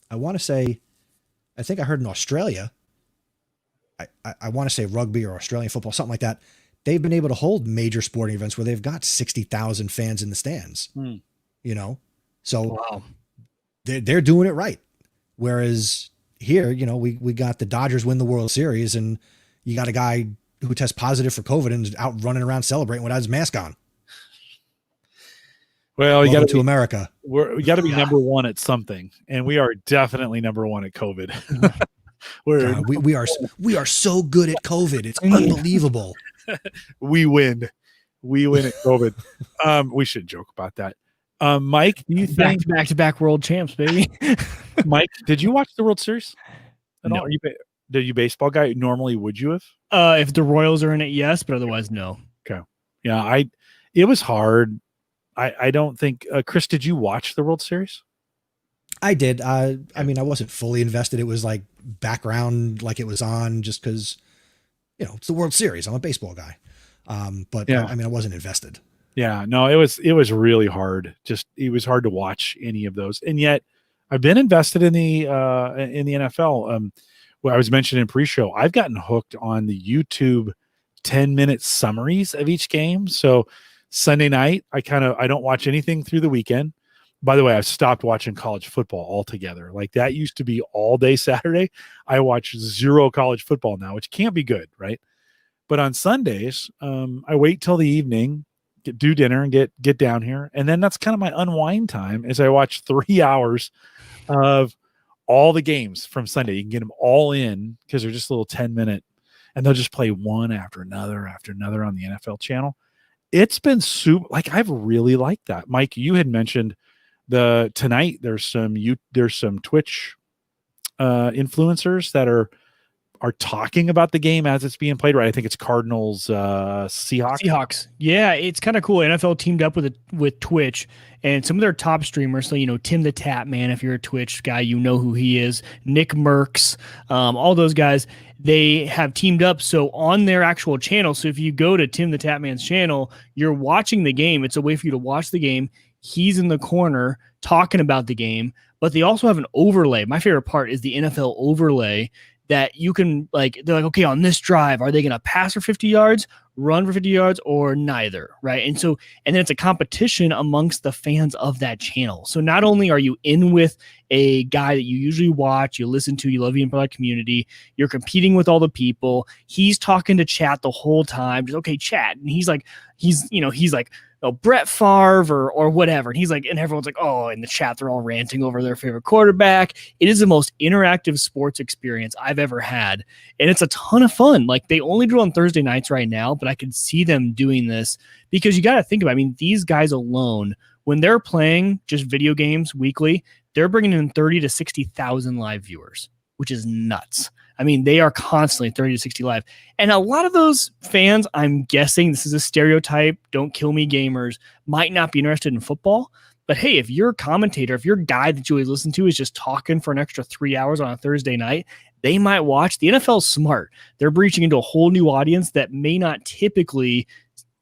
[SPEAKER 2] I heard in Australia, I want to say rugby or Australian football, something like that. They've been able to hold major sporting events where they've got 60,000 fans in the stands, so
[SPEAKER 3] wow.
[SPEAKER 2] They're doing it right. Whereas here, we got the Dodgers win the World Series and you got a guy who tests positive for COVID and is out running around celebrating without his mask on.
[SPEAKER 1] Well, you got
[SPEAKER 2] to America.
[SPEAKER 1] We got to be number one at something, and we are definitely number one at COVID.
[SPEAKER 2] We are so good at COVID. It's unbelievable.
[SPEAKER 1] We win at COVID. We should joke about that. Mike, do you think
[SPEAKER 3] back-to-back world champs, baby?
[SPEAKER 1] Mike, did you watch the World Series at
[SPEAKER 3] No.
[SPEAKER 1] all? Are you baseball guy? Normally, would you have?
[SPEAKER 3] If the Royals are in it, yes, but otherwise, no.
[SPEAKER 1] Okay. Yeah, it was hard. I don't think Chris, did you watch the World Series?
[SPEAKER 2] I did. I mean, I wasn't fully invested. It was like background, like it was on just because, it's the World Series. I'm a baseball guy. But yeah. I wasn't invested.
[SPEAKER 1] Yeah, no, it was really hard. It was hard to watch any of those. And yet I've been invested in the NFL. What I was mentioning in pre-show, I've gotten hooked on the YouTube 10-minute summaries of each game. So Sunday night, I don't watch anything through the weekend. By the way, I've stopped watching college football altogether. Like that used to be all day Saturday. I watch zero college football now, which can't be good, right? But on Sundays, I wait till the evening, do dinner and get down here. And then that's kind of my unwind time as I watch 3 hours of all the games from Sunday. You can get them all in because they're just a little 10-minute, and they'll just play one after another on the NFL channel. It's been super, like I've really liked that. Mike, you had mentioned tonight there's some Twitch influencers that are talking about the game as it's being played, right? I think it's Cardinals Seahawks.
[SPEAKER 3] Yeah, it's kind of cool. NFL teamed up with Twitch and some of their top streamers. So, Tim the Tap Man, if you're a Twitch guy, you know who he is. Nick Merckx, all those guys, they have teamed up. So on their actual channel, so if you go to Tim the Tap Man's channel, you're watching the game. It's a way for you to watch the game. He's in the corner talking about the game, but they also have an overlay. My favorite part is the NFL overlay that you can they're like, okay, on this drive, are they going to pass for 50 yards, run for 50 yards, or neither? Right. And then it's a competition amongst the fans of that channel. So not only are you in with a guy that you usually watch, you listen to, you love being part of the community, you're competing with all the people. He's talking to chat the whole time. Just, okay, chat. And he's like, Brett Favre or whatever. And he's like, and everyone's like, oh, in the chat, they're all ranting over their favorite quarterback. It is the most interactive sports experience I've ever had. And it's a ton of fun. Like they only do it on Thursday nights right now, but I could see them doing this because you got to think about it. These guys alone, when they're playing just video games weekly, they're bringing in 30 to 60,000 live viewers, which is nuts. They are constantly 30 to 60 live. And a lot of those fans, I'm guessing, this is a stereotype, don't kill me gamers, might not be interested in football. But hey, if your commentator, if your guy that you always listen to is just talking for an extra 3 hours on a Thursday night, they might watch. The NFL's smart. They're breaching into a whole new audience that may not typically,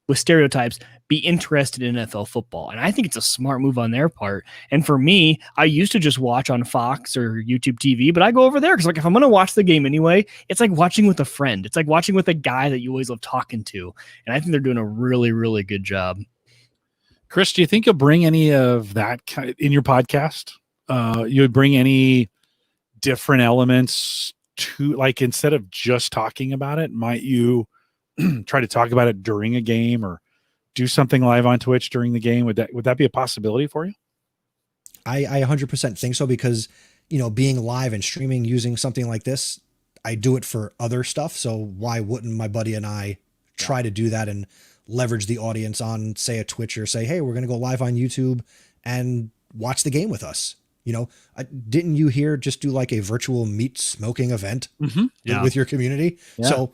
[SPEAKER 3] with stereotypes, be interested in NFL football. And I think it's a smart move on their part. And for me, I used to just watch on Fox or YouTube TV, but I go over there because, like, if I'm going to watch the game anyway, it's like watching with a friend. It's like watching with a guy that you always love talking to. And I think they're doing a really, really good job.
[SPEAKER 1] Chris, do you think you'll bring any of that in your podcast? You would bring any different elements to, like, instead of just talking about it, might you try to talk about it during a game or do something live on Twitch during the game? Would that be a possibility for you?
[SPEAKER 2] I 100% think so, because, being live and streaming using something like this, I do it for other stuff. So why wouldn't my buddy and I try to do that and leverage the audience on, say, a Twitch, or say, hey, we're going to go live on YouTube and watch the game with us. Didn't you hear just do like a virtual meat smoking event with your community?
[SPEAKER 1] Yeah.
[SPEAKER 2] So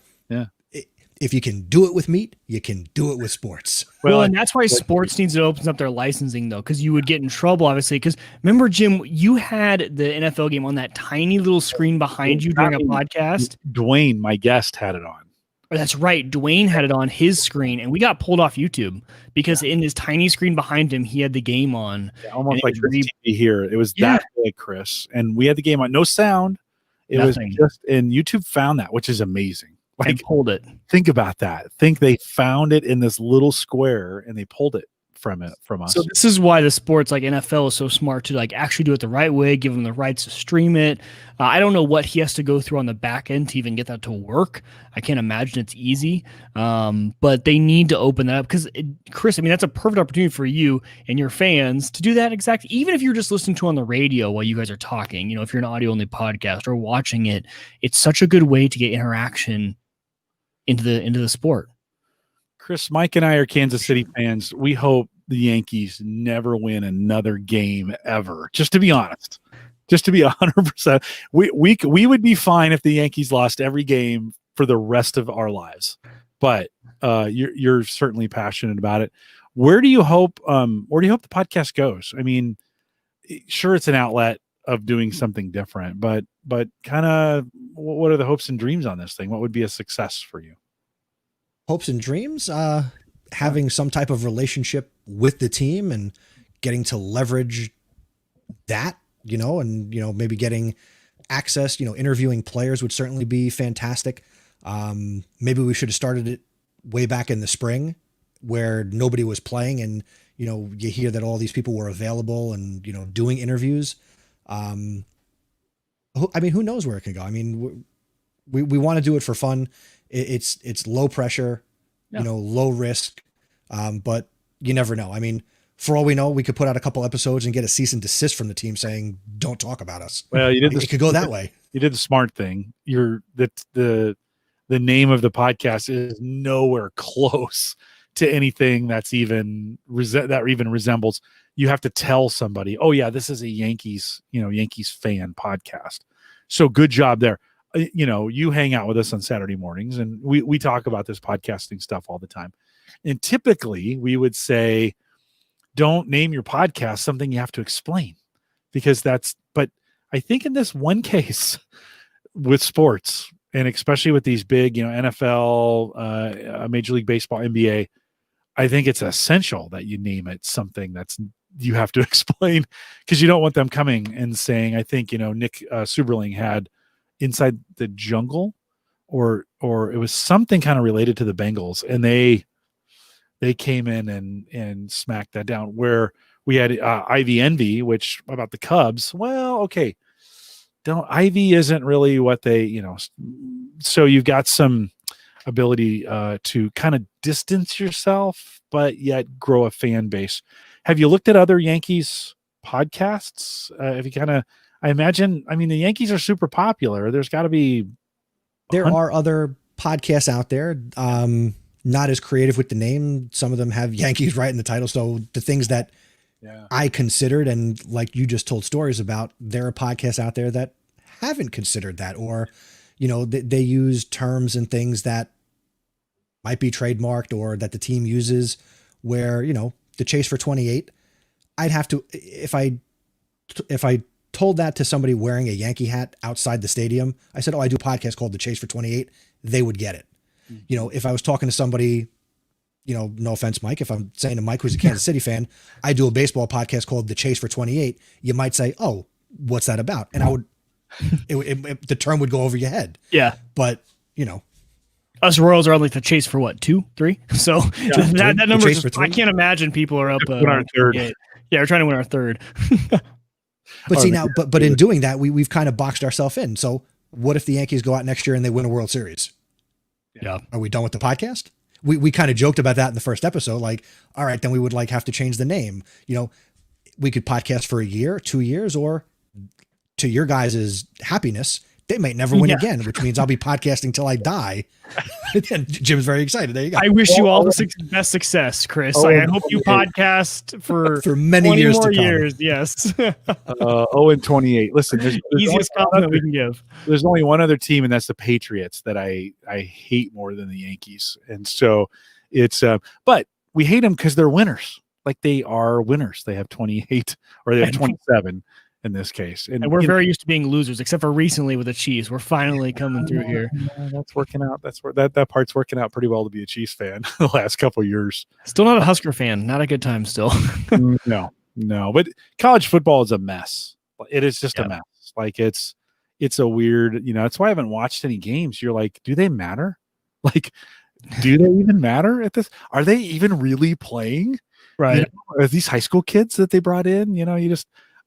[SPEAKER 2] if you can do it with meat, you can do it with sports.
[SPEAKER 3] Well, and that's why sports needs to open up their licensing, though, because you would get in trouble, obviously. Because remember, Jim, you had the NFL game on that tiny little screen behind you during a podcast.
[SPEAKER 1] Dwayne, my guest, had it on.
[SPEAKER 3] That's right. Dwayne had it on his screen, and we got pulled off YouTube because in this tiny screen behind him, he had the game on.
[SPEAKER 1] Yeah, almost like TV here. It was that big, Chris. And we had the game on. No sound. It was just, and YouTube found that, which is amazing. Like,
[SPEAKER 3] and pulled it.
[SPEAKER 1] Think about that. Think they found it in this little square and they pulled it from us.
[SPEAKER 3] So this is why the sports like NFL is so smart to like actually do it the right way, give them the rights to stream it. I don't know what he has to go through on the back end to even get that to work. I can't imagine it's easy, but they need to open that up because, Chris, I mean, that's a perfect opportunity for you and your fans to do that exactly. Even if you're just listening to on the radio while you guys are talking, if you're an audio only podcast or watching it, it's such a good way to get interaction into the sport.
[SPEAKER 1] Chris, Mike and I are Kansas City fans. We hope the Yankees never win another game ever. Just to be honest, just to be 100%, we would be fine if the Yankees lost every game for the rest of our lives. But you're certainly passionate about it. Where do you hope the podcast goes? I mean, sure, it's an outlet of doing something different, but kind of what are the hopes and dreams on this thing? What would be a success for you?
[SPEAKER 2] Hopes and dreams, having some type of relationship with the team and getting to leverage that, and, maybe getting access, interviewing players would certainly be fantastic. Maybe we should have started it way back in the spring where nobody was playing and, you hear that all these people were available and, doing interviews. I mean, who knows where it can go? I mean, we want to do it for fun. It's low pressure, low risk. But you never know. I mean, for all we know, we could put out a couple episodes and get a cease and desist from the team saying, don't talk about us.
[SPEAKER 1] Well,
[SPEAKER 2] it could go that way.
[SPEAKER 1] You did the smart thing. The name of the podcast is nowhere close to anything that's even resembles. You have to tell somebody, oh yeah, this is a Yankees fan podcast. So good job there. You hang out with us on Saturday mornings and we talk about this podcasting stuff all the time. And typically we would say, don't name your podcast something you have to explain but I think in this one case with sports and especially with these big, NFL, Major League Baseball, NBA, I think it's essential that you name it something you have to explain because you don't want them coming and saying, I think, Nick Suberling had Inside the Jungle or it was something kind of related to the Bengals and they came in and smacked that down where we had Ivy Envy, which about the Cubs. Well, okay. Ivy isn't really what they, so you've got some ability to kind of distance yourself, but yet grow a fan base. Have you looked at other Yankees podcasts? Have you I imagine, the Yankees are super popular. There's got to be.
[SPEAKER 2] There are other podcasts out there. Not as creative with the name. Some of them have Yankees right in the title. So the things that I considered and like you just told stories about, there are podcasts out there that haven't considered that, or, they use terms and things that might be trademarked or that the team uses where, the chase for 28, I'd have to, if I told that to somebody wearing a Yankee hat outside the stadium, I said, oh, I do a podcast called The Chase for 28. They would get it. If I was talking to somebody, no offense, Mike, if I'm saying to Mike, who's a Kansas City fan, I do a baseball podcast called The Chase for 28. You might say, oh, what's that about? And the term would go over your head.
[SPEAKER 3] Yeah.
[SPEAKER 2] But,
[SPEAKER 3] us Royals are on like the chase for what, 2, 3? So that number, I can't imagine people are up.
[SPEAKER 1] Our third.
[SPEAKER 3] Yeah, we're trying to win our third.
[SPEAKER 2] But see now, but in doing that, we've kind of boxed ourselves in. So what if the Yankees go out next year and they win a World Series?
[SPEAKER 3] Yeah.
[SPEAKER 2] Are we done with the podcast? We kind of joked about that in the first episode. Like, all right, then we would have to change the name. We could podcast for a year, 2 years, or to your guys' happiness, they might never win again, which means I'll be podcasting till I die. And Jim's very excited. There you go.
[SPEAKER 3] I wish you all the best success, Chris. I hope you podcast for
[SPEAKER 2] many years
[SPEAKER 3] more
[SPEAKER 2] to come.
[SPEAKER 3] years. Yes.
[SPEAKER 1] 0-28. Listen, there's
[SPEAKER 3] easiest compliment we can give.
[SPEAKER 1] There's only one other team, and that's the Patriots that I hate more than the Yankees. And so it's but we hate them because they're winners. Like, they are winners. They have 28 or they have 27 in this case.
[SPEAKER 3] And we're very used to being losers, except for recently with the Chiefs. We're finally coming through here.
[SPEAKER 1] That's working out. That's where that part's working out pretty well to be a Chiefs fan the last couple of years.
[SPEAKER 3] Still not a Husker fan. Not a good time still.
[SPEAKER 1] No. But college football is a mess. It is just a mess. Like, it's a weird, that's why I haven't watched any games. You're like, do they matter? Like, do they even matter at this? Are they even really playing?
[SPEAKER 3] Right.
[SPEAKER 1] Are these high school kids that they brought in?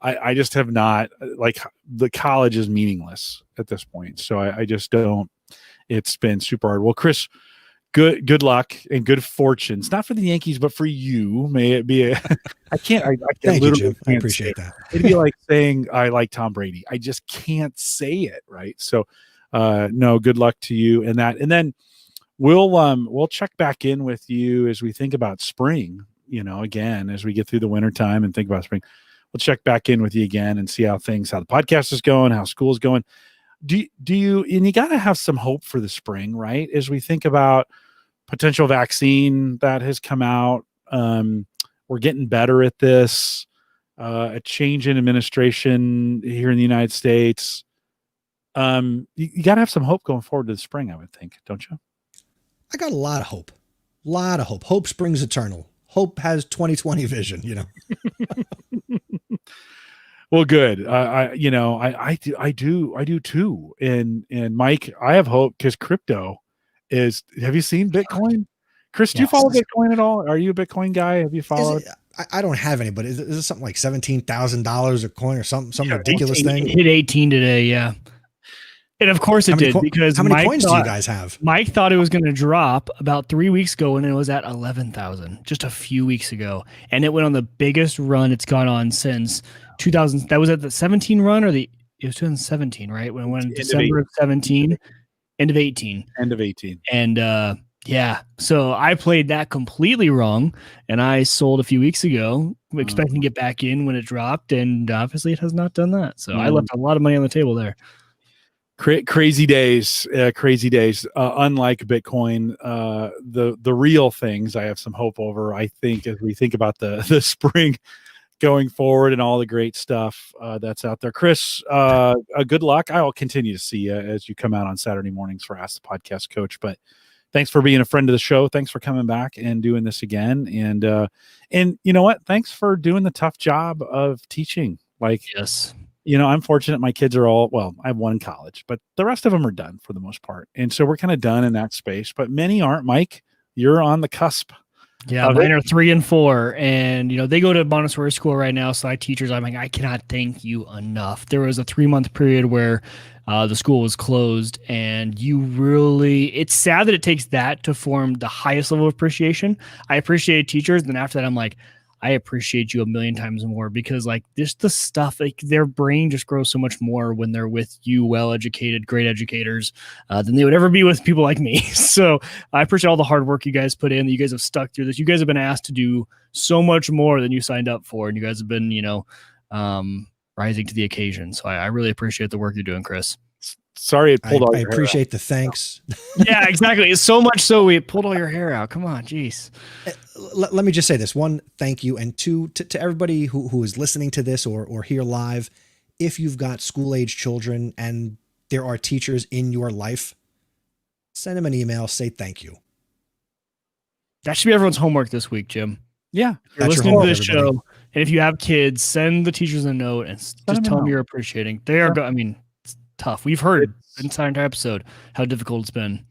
[SPEAKER 1] I just have not, like, the college is meaningless at this point. So I just don't. It's been super hard. Well, Chris, good luck and good fortunes, not for the Yankees, but for you. May it be I can't
[SPEAKER 2] Thank you, Jim. I appreciate that.
[SPEAKER 1] It'd be like saying I like Tom Brady. I just can't say it, right? So no, good luck to you and that. And then we'll check back in with you as we think about spring, again, as we get through the winter time and think about spring. We'll check back in with you again and see how the podcast is going, how school's going. Do you, and you got to have some hope for the spring, right? As we think about potential vaccine that has come out, we're getting better at this, a change in administration here in the United States. You got to have some hope going forward to the spring, I would think, don't you?
[SPEAKER 2] I got a lot of hope. Hope springs eternal. Hope has 20/20 vision,
[SPEAKER 1] Well, good. I do too. And Mike, I have hope because crypto is. Have you seen Bitcoin, Chris? Do you follow Bitcoin at all? Are you a Bitcoin guy? Have you followed?
[SPEAKER 2] I don't have any, but is it something like $17,000 a coin or some ridiculous thing?
[SPEAKER 3] It hit 18 today. Yeah. And of course it did, because
[SPEAKER 2] how many coins do you guys have? Mike
[SPEAKER 3] thought it was going to drop about 3 weeks ago, and it was at 11,000 just a few weeks ago. And it went on the biggest run it's gone on since 2000. That was at the 17 run, it was 2017, right? When it went in December of 17, end of 18. And so I played that completely wrong, and I sold a few weeks ago, expecting to get back in when it dropped, and obviously it has not done that. So I left a lot of money on the table there.
[SPEAKER 1] Crazy days. Unlike Bitcoin, the real things I have some hope over. I think as we think about the spring going forward and all the great stuff that's out there. Chris, good luck. I will continue to see you as you come out on Saturday mornings for Ask the Podcast Coach. But thanks for being a friend of the show. Thanks for coming back and doing this again. And you know what? Thanks for doing the tough job of teaching.
[SPEAKER 3] Yes.
[SPEAKER 1] I'm fortunate my kids are I have one in college, but the rest of them are done for the most part. And so we're kind of done in that space, but many aren't. Mike, you're on the cusp.
[SPEAKER 3] Yeah, mine are 3 and 4, and they go to Montessori school right now. So I'm like, I cannot thank you enough. There was a 3-month period where the school was closed, and it's sad that it takes that to form the highest level of appreciation. I appreciate teachers, and then after that, I'm like, I appreciate you a million times more, because just the stuff, their brain just grows so much more when they're with you, well-educated, great educators, than they would ever be with people like me. So I appreciate all the hard work you guys put in, that you guys have stuck through this. You guys have been asked to do so much more than you signed up for, and you guys have been, rising to the occasion. So I really appreciate the work you're doing, Chris.
[SPEAKER 1] Sorry, it pulled all
[SPEAKER 2] I
[SPEAKER 1] your
[SPEAKER 2] appreciate
[SPEAKER 1] hair
[SPEAKER 2] the thanks.
[SPEAKER 3] Yeah, exactly. It's so much so it pulled all your hair out. Come on, geez.
[SPEAKER 2] Let me just say this. 1, thank you. And 2, to everybody who is listening to this or here live, if you've got school-age children and there are teachers in your life, send them an email, say thank you.
[SPEAKER 3] That should be everyone's homework this week, Jim.
[SPEAKER 1] Yeah.
[SPEAKER 3] If you're
[SPEAKER 2] That's your
[SPEAKER 3] listening to
[SPEAKER 2] homework,
[SPEAKER 3] this
[SPEAKER 2] everybody.
[SPEAKER 3] show, and if you have kids, send the teachers a note and just
[SPEAKER 1] them a
[SPEAKER 3] tell them
[SPEAKER 1] note.
[SPEAKER 3] you're appreciating. They are, I mean, it's tough. We've heard the entire episode how difficult it's been.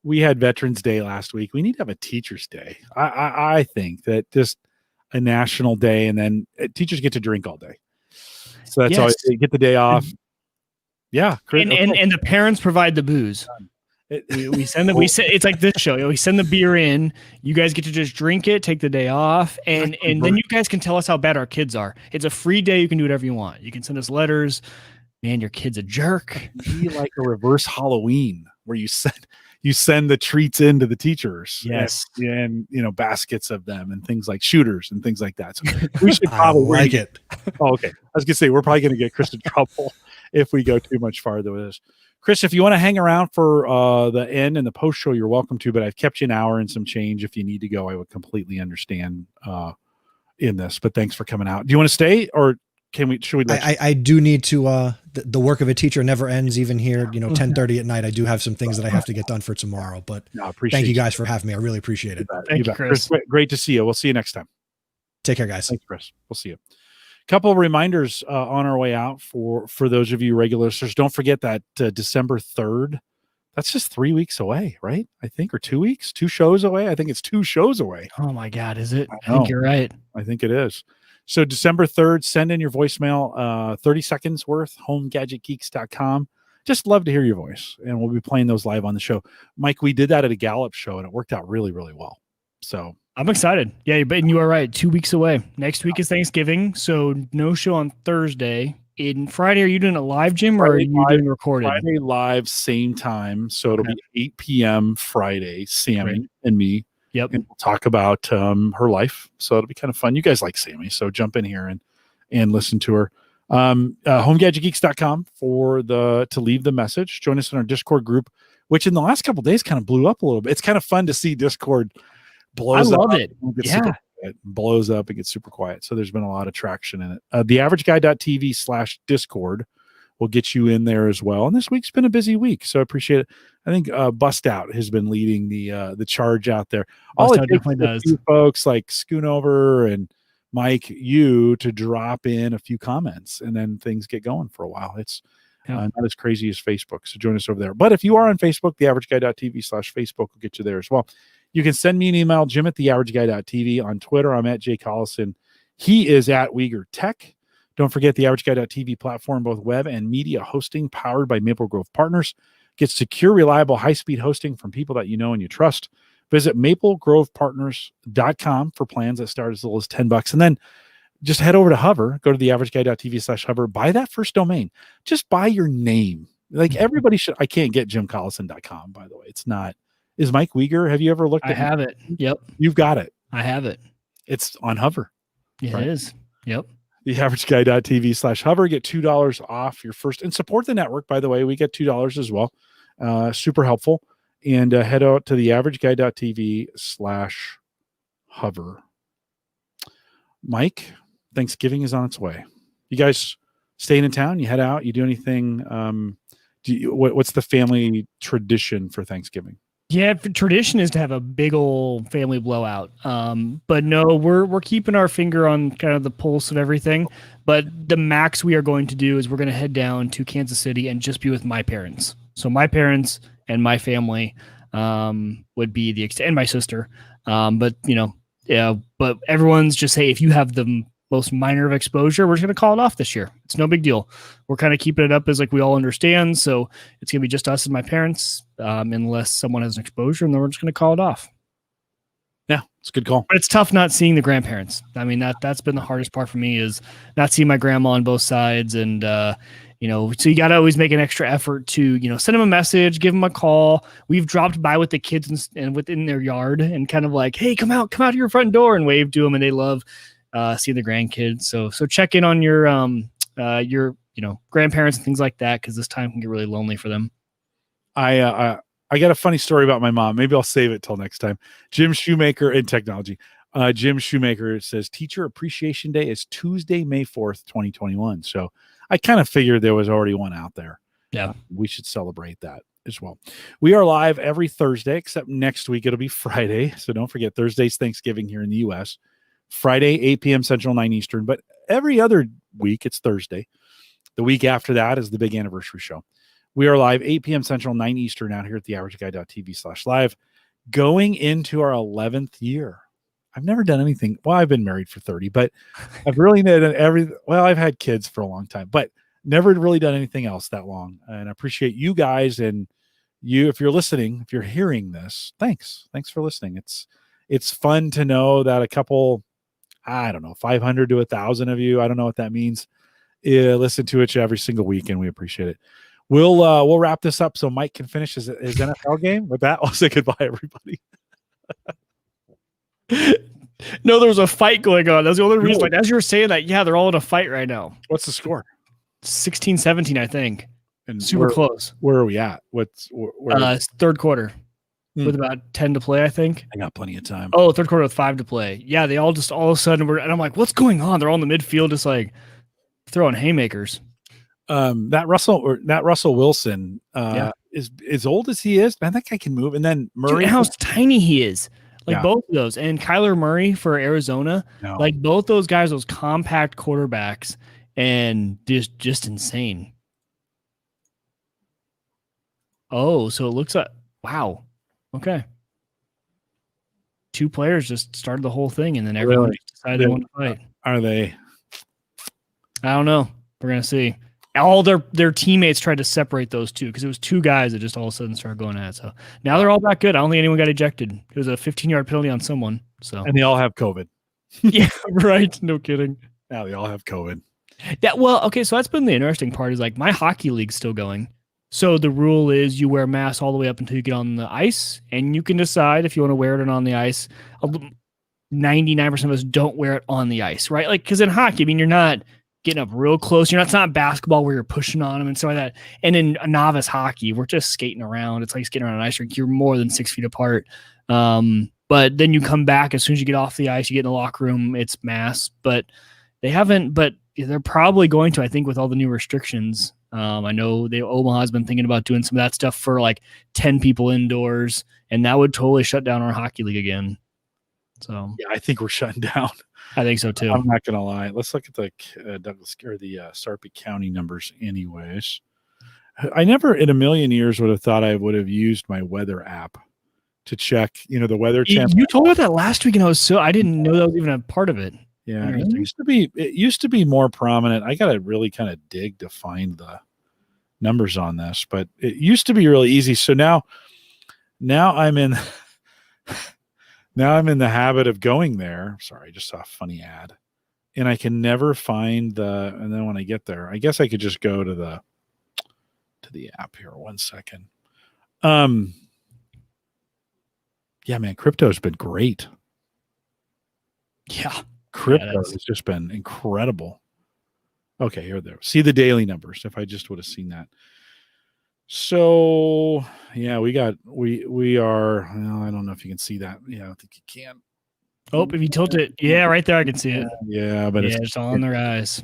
[SPEAKER 1] We had Veterans Day last week. We need to have a Teachers Day. I think that just a national day, and then teachers get to drink all day. So that's all. They get the day off. Yeah.
[SPEAKER 3] And the parents provide the booze. We send it's like this show. We send the beer in. You guys get to just drink it, take the day off, and then you guys can tell us how bad our kids are. It's a free day. You can do whatever you want. You can send us letters. Man, your kid's a jerk.
[SPEAKER 1] Be like a reverse Halloween where you send the treats into the teachers.
[SPEAKER 3] Yes,
[SPEAKER 1] and baskets of them and things like shooters and things like that. So we should probably
[SPEAKER 2] like it.
[SPEAKER 1] Oh, okay. I was gonna say we're probably gonna get Chris in trouble if we go too much farther with this. Chris, if you want to hang around for the end and the post show, you're welcome to, but I've kept you an hour and some change. If you need to go, I would completely understand in this, but thanks for coming out. Do you want to stay, or should we
[SPEAKER 2] I do need to, the work of a teacher never ends, even here, 10:30 at night. I do have some things that I have to get done for tomorrow, but thank you guys for having me. I really appreciate it.
[SPEAKER 3] Thank you, Chris.
[SPEAKER 1] Great to see you. We'll see you next time.
[SPEAKER 2] Take care, guys.
[SPEAKER 1] Thanks, Chris. We'll see you. Couple of reminders on our way out for those of you regular listeners. Don't forget that December 3rd, that's just 3 weeks away, right? I think, or 2 weeks, 2 shows away. I think it's 2 shows away.
[SPEAKER 3] Oh my God, is it? I think you're right.
[SPEAKER 1] I think it is. So December 3rd, send in your voicemail, 30 seconds worth, homegadgetgeeks.com. Just love to hear your voice, and we'll be playing those live on the show. Mike, we did that at a Gallup show, and it worked out really, really well. So
[SPEAKER 3] I'm excited. Yeah, but you are right. 2 weeks away. Next week is Thanksgiving, so no show on Thursday. In Friday, are you doing a live, Jim, or are you doing recorded?
[SPEAKER 1] Friday live, same time. So it'll be 8 p.m. Friday, Sammy and me.
[SPEAKER 3] Yep.
[SPEAKER 1] And we'll talk about her life. So it'll be kind of fun. You guys like Sammy, so jump in here and listen to her. HomeGadgetGeeks.com to leave the message. Join us in our Discord group, which in the last couple of days kind of blew up a little bit. It's kind of fun to see Discord blows up.
[SPEAKER 3] I love it.
[SPEAKER 1] Yeah. It blows up and gets super quiet. So there's been a lot of traction in it. TheAverageGuy.tv/Discord will get you in there as well. And this week's been a busy week, so I appreciate it. I think Bust Out has been leading the charge out there. All it takes is a few folks like Schoonover and Mike, you to drop in a few comments, and then things get going for a while. It's not as crazy as Facebook. So join us over there. But if you are on Facebook, TheAverageGuy.tv/Facebook will get you there as well. You can send me an email, Jim@TheAverageGuy.tv. On Twitter, I'm at Jay Collison. He is at Uyghur Tech. Don't forget the AverageGuy.tv platform, both web and media hosting, powered by Maple Grove Partners. Get secure, reliable, high-speed hosting from people that you know and you trust. Visit maplegrovepartners.com for plans that start as little as $10. And then just head over to Hover, go to theaverageguy.tv/Hover, buy that first domain. Just buy your name. Like everybody should. I can't get jimcollison.com, by the way. It's not. Is Mike Uyghur? Have you ever looked at it?
[SPEAKER 3] I have it. Yep.
[SPEAKER 1] You've got it.
[SPEAKER 3] I have it.
[SPEAKER 1] It's on Hover.
[SPEAKER 3] It is. Yep.
[SPEAKER 1] TheAverageGuy.tv/Hover. Get $2 off your first, and support the network, by the way. We get $2 as well. Super helpful. And head out to TheAverageGuy.tv/Hover. Mike, Thanksgiving is on its way. You guys staying in town? You head out? You do anything? What's the family tradition for Thanksgiving?
[SPEAKER 3] Yeah, tradition is to have a big old family blowout. But no, we're keeping our finger on kind of the pulse of everything. But the max we are going to do is we're going to head down to Kansas City and just be with my parents. So my parents and my family would be the extent, and my sister. But everyone's just, hey, if you have the most minor of exposure, we're just going to call it off this year. It's no big deal. We're kind of keeping it up as like we all understand. So it's going to be just us and my parents, unless someone has an exposure, and then we're just going to call it off.
[SPEAKER 1] Yeah, it's a good call.
[SPEAKER 3] But it's tough not seeing the grandparents. I mean, that's been the hardest part for me, is not seeing my grandma on both sides. And, so you got to always make an extra effort to, send them a message, give them a call. We've dropped by with the kids and within their yard and kind of like, hey, come out to your front door and wave to them. And they love seeing the grandkids. So check in on your grandparents and things like that, because this time can get really lonely for them.
[SPEAKER 1] I got a funny story about my mom. Maybe I'll save it till next time. Jim Shoemaker in technology. Jim Shoemaker says Teacher Appreciation Day is Tuesday, May 4th, 2021. So I kind of figured there was already one out there.
[SPEAKER 3] Yeah,
[SPEAKER 1] we should celebrate that. as well. We are live every Thursday, except next week it'll be Friday. So don't forget, Thursday's Thanksgiving here in the U.S. Friday, 8 p.m. Central, 9 Eastern. But every other week, it's Thursday. The week after that is the big anniversary show. We are live 8 p.m. Central, 9 Eastern out here at theaverageguy.tv/live, going into our 11th year. I've never done anything. Well, I've been married for 30, but I've really done I've had kids for a long time, but never really done anything else that long. And I appreciate you guys, and you, if you're listening, if you're hearing this, thanks for listening. It's fun to know that a couple, I don't know, 500 to 1,000 of you, I don't know what that means, listen to it every single week, and we appreciate it. We'll wrap this up so Mike can finish his NFL game. With that, I'll say goodbye, everybody.
[SPEAKER 3] No, there was a fight going on. That's the only reason. Like, as you were saying that, yeah, they're all in a fight right now.
[SPEAKER 1] What's the score?
[SPEAKER 3] 16-17, I think.
[SPEAKER 1] And
[SPEAKER 3] super close.
[SPEAKER 1] Where are we at?
[SPEAKER 3] It's third quarter with about 10 to play, I think.
[SPEAKER 1] I got plenty of time.
[SPEAKER 3] Oh, third quarter with 5 to play. Yeah, they all just all of a sudden were, and I'm like, what's going on? They're all in the midfield, just like throwing haymakers.
[SPEAKER 1] That Russell Wilson is as old as he is, man. That guy can move. And then Murray,
[SPEAKER 3] dude, how tiny he is. Like both of those, and Kyler Murray for Arizona, like both those guys, those compact quarterbacks, and just insane. Oh, so it looks like, wow. Okay. 2 players just started the whole thing, and then everyone decided they want to fight.
[SPEAKER 1] Are they?
[SPEAKER 3] I don't know. We're going to see. All their teammates tried to separate those two because it was 2 guys that just all of a sudden started going at it. So now they're all back good. I don't think anyone got ejected. It was a 15-yard penalty on someone. So
[SPEAKER 1] and they all have COVID.
[SPEAKER 3] Yeah, right. No kidding.
[SPEAKER 1] Now they all have COVID.
[SPEAKER 3] Okay, so that's been the interesting part is like my hockey league's still going. So the rule is you wear masks all the way up until you get on the ice, and you can decide if you want to wear it or not on the ice. 99% of us don't wear it on the ice, right? Like, because in hockey, I mean, you're not getting up real close. It's not basketball where you're pushing on them and stuff like that. And in a novice hockey, we're just skating around. It's like skating around an ice rink. You're more than 6 feet apart. But then you come back as soon as you get off the ice, you get in the locker room, it's masks. But they're probably going to, I think, with all the new restrictions. I know Omaha's been thinking about doing some of that stuff for like 10 people indoors, and that would totally shut down our hockey league again. So
[SPEAKER 1] yeah, I think we're shutting down.
[SPEAKER 3] I think so too.
[SPEAKER 1] I'm not gonna lie. Let's look at the Douglas or the Sarpy County numbers. Anyways, I never in a million years would have thought I would have used my weather app to check, the weather channel.
[SPEAKER 3] You told me that last week, and I didn't know that was even a part of it.
[SPEAKER 1] Yeah, it used to be more prominent. I gotta really kind of dig to find the numbers on this, but it used to be really easy. So now I'm in. Now I'm in the habit of going there. Sorry, I just saw a funny ad, and I can never find and then when I get there, I guess I could just go to the app here. 1 second. Yeah, man, crypto's been great.
[SPEAKER 3] Yeah.
[SPEAKER 1] Crypto has just been incredible. Okay, here there. See the daily numbers. If I just would have seen that. So yeah, we are. Well, I don't know if you can see that. Yeah, I don't think you can.
[SPEAKER 3] Oh, if you tilt it, yeah, right there, I can see it.
[SPEAKER 1] Yeah, but
[SPEAKER 3] it's all on the rise.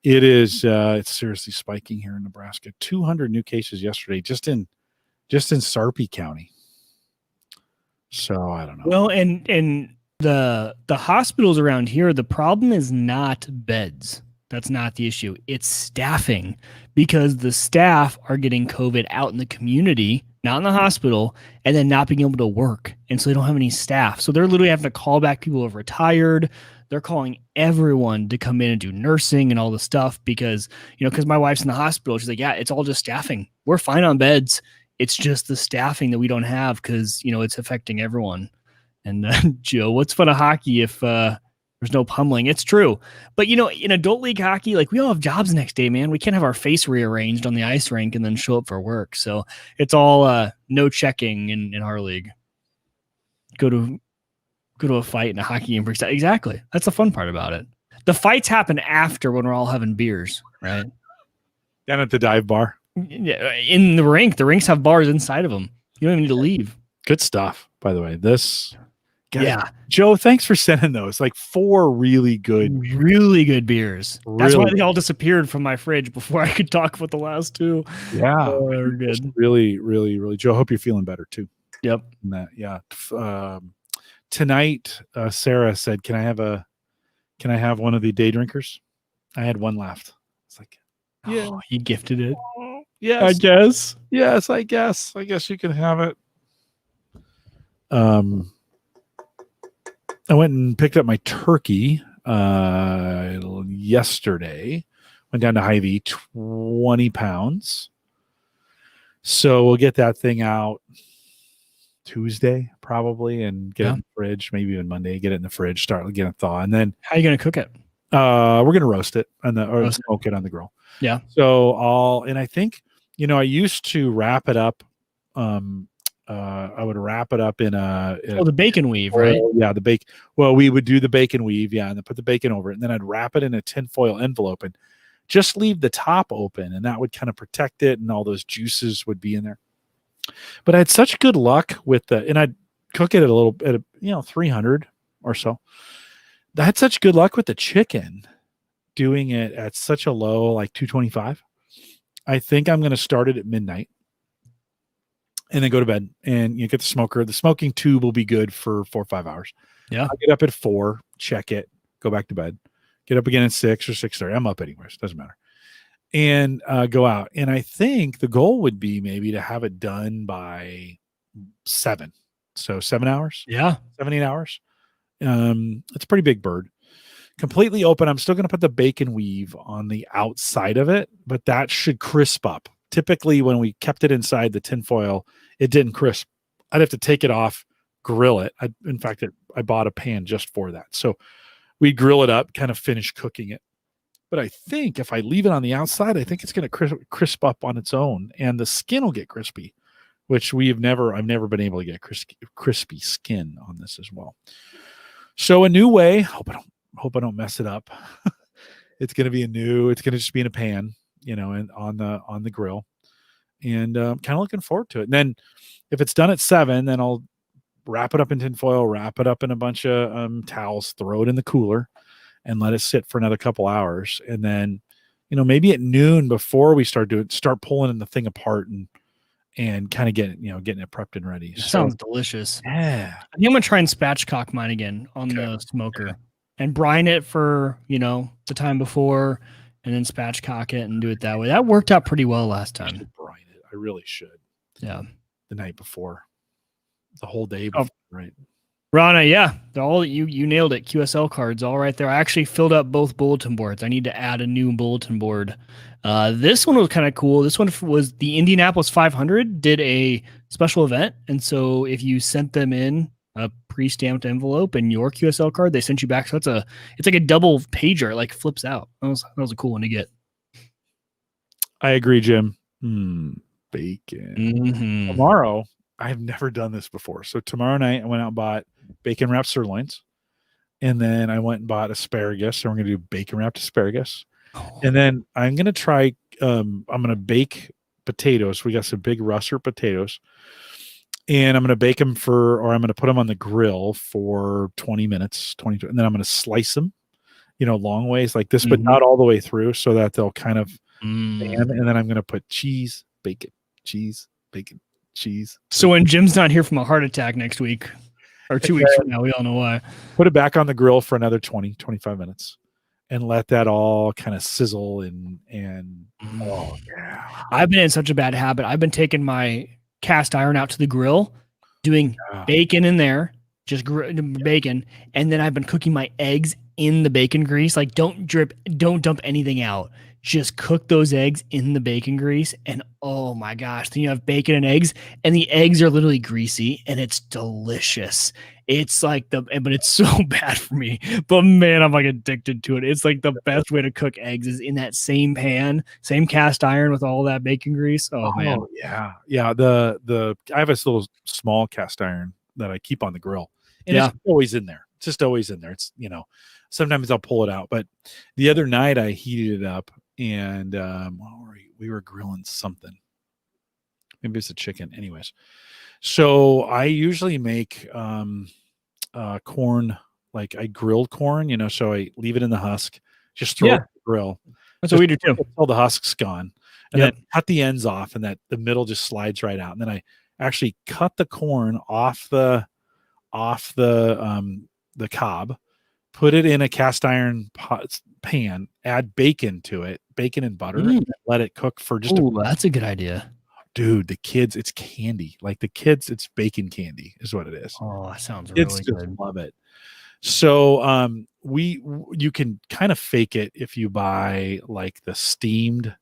[SPEAKER 1] It is. It's seriously spiking here in Nebraska. 200 new cases yesterday, just in Sarpy County. So I don't know.
[SPEAKER 3] Well, and the hospitals around here, the problem is not beds. That's not the issue. It's staffing, because the staff are getting COVID out in the community, not in the hospital, and then not being able to work. And so they don't have any staff. So they're literally having to call back people who have retired. They're calling everyone to come in and do nursing and all the stuff because my wife's in the hospital. She's like, yeah, it's all just staffing. We're fine on beds. It's just the staffing that we don't have because, it's affecting everyone. And Joe, what's fun of hockey if there's no pummeling? It's true. But, in adult league hockey, like we all have jobs the next day, man. We can't have our face rearranged on the ice rink and then show up for work. So it's all no checking in our league. Go to a fight in a hockey game. Exactly. That's the fun part about it. The fights happen after when we're all having beers, right?
[SPEAKER 1] Down at the dive bar.
[SPEAKER 3] Yeah, in the rink. The rinks have bars inside of them. You don't even need to leave.
[SPEAKER 1] Good stuff, by the way. This
[SPEAKER 3] Yeah.
[SPEAKER 1] Joe, thanks for sending those. Like 4 really good
[SPEAKER 3] beers. That's
[SPEAKER 1] Really
[SPEAKER 3] why they all disappeared from my fridge before I could talk about the last 2.
[SPEAKER 1] Yeah.
[SPEAKER 3] They're good.
[SPEAKER 1] Really, really, really. Joe, I hope you're feeling better too.
[SPEAKER 3] Yep.
[SPEAKER 1] And that, yeah. Tonight, Sarah said, can I have one of the day drinkers? I had one left. It's like,
[SPEAKER 3] yeah, he gifted it.
[SPEAKER 1] Yes.
[SPEAKER 3] I guess.
[SPEAKER 1] Yes, I guess you can have it. I went and picked up my turkey yesterday. Went down to Hy-Vee, 20 pounds. So we'll get that thing out Tuesday probably and get it in the fridge, maybe even Monday, get it in the fridge, start getting it thaw. And then
[SPEAKER 3] how are you going to cook it?
[SPEAKER 1] We're going to roast it or smoke it on the grill.
[SPEAKER 3] Yeah.
[SPEAKER 1] So I think, I used to wrap it up. I would wrap it up in
[SPEAKER 3] the bacon weave, right?
[SPEAKER 1] Yeah, the bacon. Well, we would do the bacon weave, and then put the bacon over it, and then I'd wrap it in a tinfoil envelope and just leave the top open, and that would kind of protect it, and all those juices would be in there. But I had such good luck with and I'd cook it at 300 or so. I had such good luck with the chicken doing it at such a low, like 225. I think I'm going to start it at midnight. And then go to bed and you get the smoker. The smoking tube will be good for 4 or 5 hours.
[SPEAKER 3] Yeah.
[SPEAKER 1] I'll get up at 4, check it, go back to bed, get up again at 6 or 6:30. I'm up anyways. Doesn't matter. And go out. And I think the goal would be maybe to have it done by 7. So 7 hours.
[SPEAKER 3] Yeah.
[SPEAKER 1] 7, 8 hours. It's a pretty big bird. Completely open. I'm still going to put the bacon weave on the outside of it, but that should crisp up. Typically, when we kept it inside the tinfoil, it didn't crisp. I'd have to take it off, grill it. In fact, I bought a pan just for that. So we grill it up, kind of finish cooking it. But I think if I leave it on the outside, I think it's going to crisp up on its own, and the skin will get crispy, which I've never been able to get crispy skin on this as well. So a new way. Hope I don't mess it up. It's going to just be in a pan, and on the grill, and kind of looking forward to it. And then if it's done at 7, then I'll wrap it up in tinfoil, wrap it up in a bunch of towels, throw it in the cooler, and let it sit for another couple hours. And then, maybe at noon before we start pulling the thing apart and kind of getting it prepped and ready.
[SPEAKER 3] Sounds delicious.
[SPEAKER 1] Yeah.
[SPEAKER 3] I think I'm gonna try and spatchcock mine again on the smoker and brine it for the time before, and then spatchcock it and do it that way. That worked out pretty well last time.
[SPEAKER 1] Brine it. I really should.
[SPEAKER 3] Yeah.
[SPEAKER 1] The night before, the whole day before, right?
[SPEAKER 3] Rana, yeah, they're all you nailed it. QSL cards, all right there. I actually filled up both bulletin boards. I need to add a new bulletin board. This one was kind of cool. This one was the Indianapolis 500 did a special event, and so if you sent them in a pre-stamped envelope and your QSL card, they sent you back. So it's like a double pager. It like flips out. That was a cool one to get.
[SPEAKER 1] I agree, Jim. Bacon.
[SPEAKER 3] Mm-hmm.
[SPEAKER 1] Tomorrow, I've never done this before. So tomorrow night, I went out and bought bacon wrapped sirloins. And then I went and bought asparagus. So we're going to do bacon wrapped asparagus. Oh. And then I'm going to try, I'm going to bake potatoes. We got some big russet potatoes. And I'm going to bake them I'm going to put them on the grill for 20 minutes, and then I'm going to slice them, long ways like this, but not all the way through, so that they'll kind of, and then I'm going to put cheese, bacon, cheese, bacon, cheese.
[SPEAKER 3] So when Jim's not here from a heart attack next week or 2 weeks from now, we all know why.
[SPEAKER 1] Put it back on the grill for another 20-25 minutes and let that all kind of sizzle and oh yeah.
[SPEAKER 3] I've been in such a bad habit. I've been taking my cast iron out to the grill, doing bacon in there, just bacon, and then I've been cooking my eggs in the bacon grease. Like, don't dump anything out. Just cook those eggs in the bacon grease, and oh my gosh, then you have bacon and eggs, and the eggs are literally greasy, and it's delicious. It's like but it's so bad for me. But man, I'm like addicted to it. It's like the best way to cook eggs is in that same pan, same cast iron with all that bacon grease. Oh man,
[SPEAKER 1] yeah. I have this little small cast iron that I keep on the grill, and it's always in there. It's just always in there. It's sometimes I'll pull it out, but the other night I heated it up. And we were grilling something. Maybe it's a chicken. Anyways, so I usually make corn, like I grilled corn, so I leave it in the husk, just throw it in the grill.
[SPEAKER 3] That's what we do too.
[SPEAKER 1] Until the husk's gone, and then cut the ends off, and that the middle just slides right out. And then I actually cut the corn off the cob, put it in a cast iron pan, add bacon to it, bacon and butter, and let it cook for just.
[SPEAKER 3] That's a good idea.
[SPEAKER 1] Dude, the kids, it's candy. Like the kids, it's bacon candy is what it is.
[SPEAKER 3] Oh, that sounds really good.
[SPEAKER 1] Love it. So you can kind of fake it if you buy like the steamed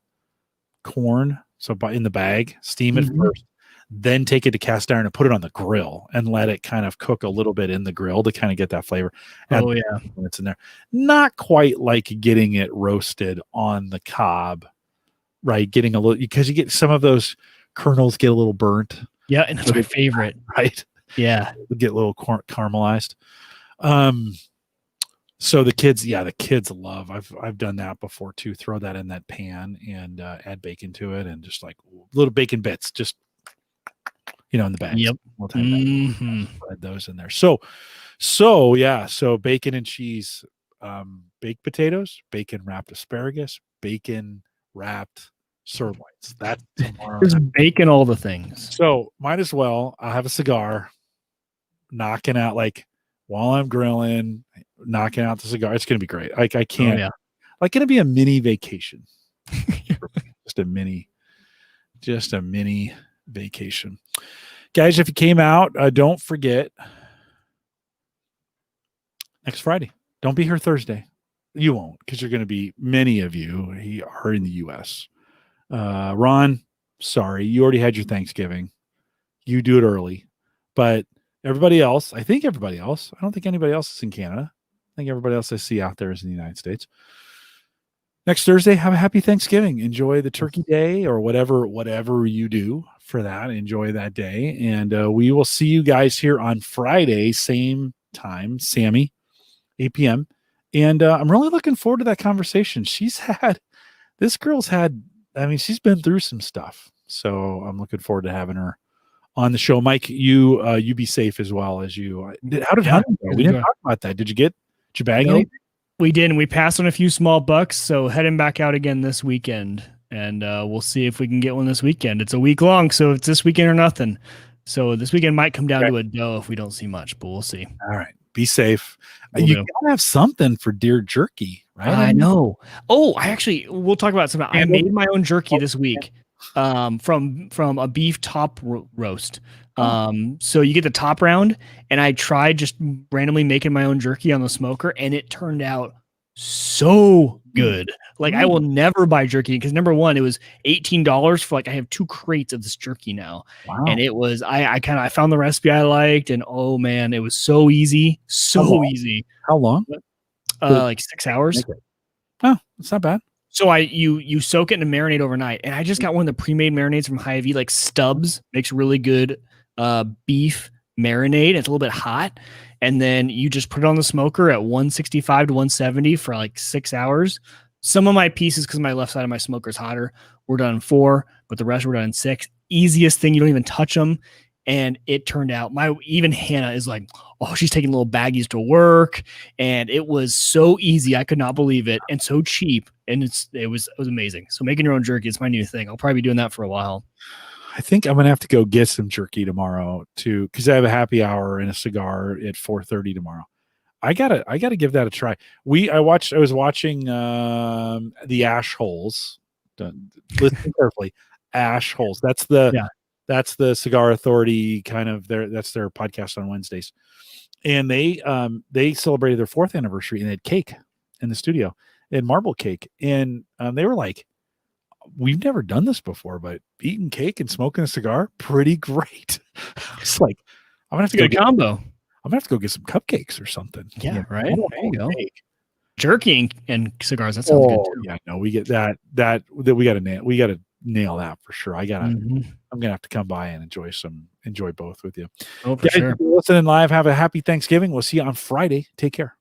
[SPEAKER 1] corn. So in the bag, steam it first, then take it to cast iron and put it on the grill and let it kind of cook a little bit in the grill to kind of get that flavor. When it's in there. Not quite like getting it roasted on the cob, right? Getting a little, because you get some of those kernels get a little burnt.
[SPEAKER 3] Yeah, and that's my favorite.
[SPEAKER 1] Right?
[SPEAKER 3] Yeah.
[SPEAKER 1] Get a little caramelized. So the kids love, I've done that before too. Throw that in that pan and add bacon to it and just like little bacon bits, just in the bag.
[SPEAKER 3] Yep.
[SPEAKER 1] We'll spread those in there. So bacon and cheese, baked potatoes, bacon wrapped asparagus, bacon wrapped sirloins. That's tomorrow.
[SPEAKER 3] There's bacon, all the things.
[SPEAKER 1] So might as well. I'll have a cigar, knocking out like while I'm grilling, knocking out the cigar. It's gonna be great. Like I can't. Like gonna be a mini vacation. just a mini vacation, guys. If you came out, don't forget next Friday. Don't be here Thursday. You won't, because you're going to be, many of you are in the U.S. Ron, sorry, you already had your Thanksgiving. You do it early, but everybody else, I don't think anybody else is in Canada. I think everybody else I see out there is in the United States. Next Thursday, have a happy Thanksgiving. Enjoy the turkey day or whatever you do for that. Enjoy that day. And we will see you guys here on Friday, same time, Sammy, 8 p.m. And I'm really looking forward to that conversation. She's been through some stuff. So I'm looking forward to having her on the show. Mike, you be safe as well as you. How did hunting go? We didn't talk about that. Did you bag anything?
[SPEAKER 3] We did. We passed on a few small bucks. So heading back out again this weekend. And we'll see if we can get one this weekend. It's a week long, so it's this weekend or nothing. So this weekend might come down to a doe if we don't see much, but we'll see.
[SPEAKER 1] All right. Be safe. You gotta have something for deer jerky, right?
[SPEAKER 3] I know. Oh, we'll talk about something. I made my own jerky this week from a beef top roast. So you get the top round, and I tried just randomly making my own jerky on the smoker, and it turned out so good. Like I will never buy jerky because number one, it was $18 for I have 2 crates of this jerky now. Wow. And it was, I found the recipe I liked, and oh man, it was so easy. Easy.
[SPEAKER 1] How long?
[SPEAKER 3] Like 6 hours.
[SPEAKER 1] Oh, it's not bad.
[SPEAKER 3] So you soak it in a marinade overnight, and I just got one of the pre-made marinades from Hy-Vee, like Stubbs makes really good beef marinade. It's a little bit hot, and then you just put it on the smoker at 165 to 170 for like 6 hours. Some of my pieces, because my left side of my smoker is hotter, were done in 4, but the rest were done in 6. Easiest thing, you don't even touch them. And it turned out, even Hannah is like, oh, she's taking little baggies to work, and it was so easy. I could not believe it, and so cheap, and it was amazing. So making your own jerky is my new thing. I'll probably be doing that for a while. I think I'm gonna have to go get some jerky tomorrow too, because I have a happy hour and a cigar at 4:30 tomorrow. I gotta give that a try. I was watching the Ash Holes. Listen carefully, Ash Holes. That's the Cigar Authority kind of that's their podcast on Wednesdays. And they celebrated their 4th anniversary, and they had cake in the studio. They had marble cake. And they were like, we've never done this before, but eating cake and smoking a cigar, pretty great. It's like, I'm gonna have to go combo.
[SPEAKER 1] I'm gonna have to go get some cupcakes or something.
[SPEAKER 3] Yeah, right. There you go. Jerky and cigars. That sounds good too.
[SPEAKER 1] Yeah, no, we get that we gotta nail that for sure. I'm gonna have to come by and enjoy both with you.
[SPEAKER 3] Oh, for sure.
[SPEAKER 1] Listening live, have a happy Thanksgiving. We'll see you on Friday. Take care.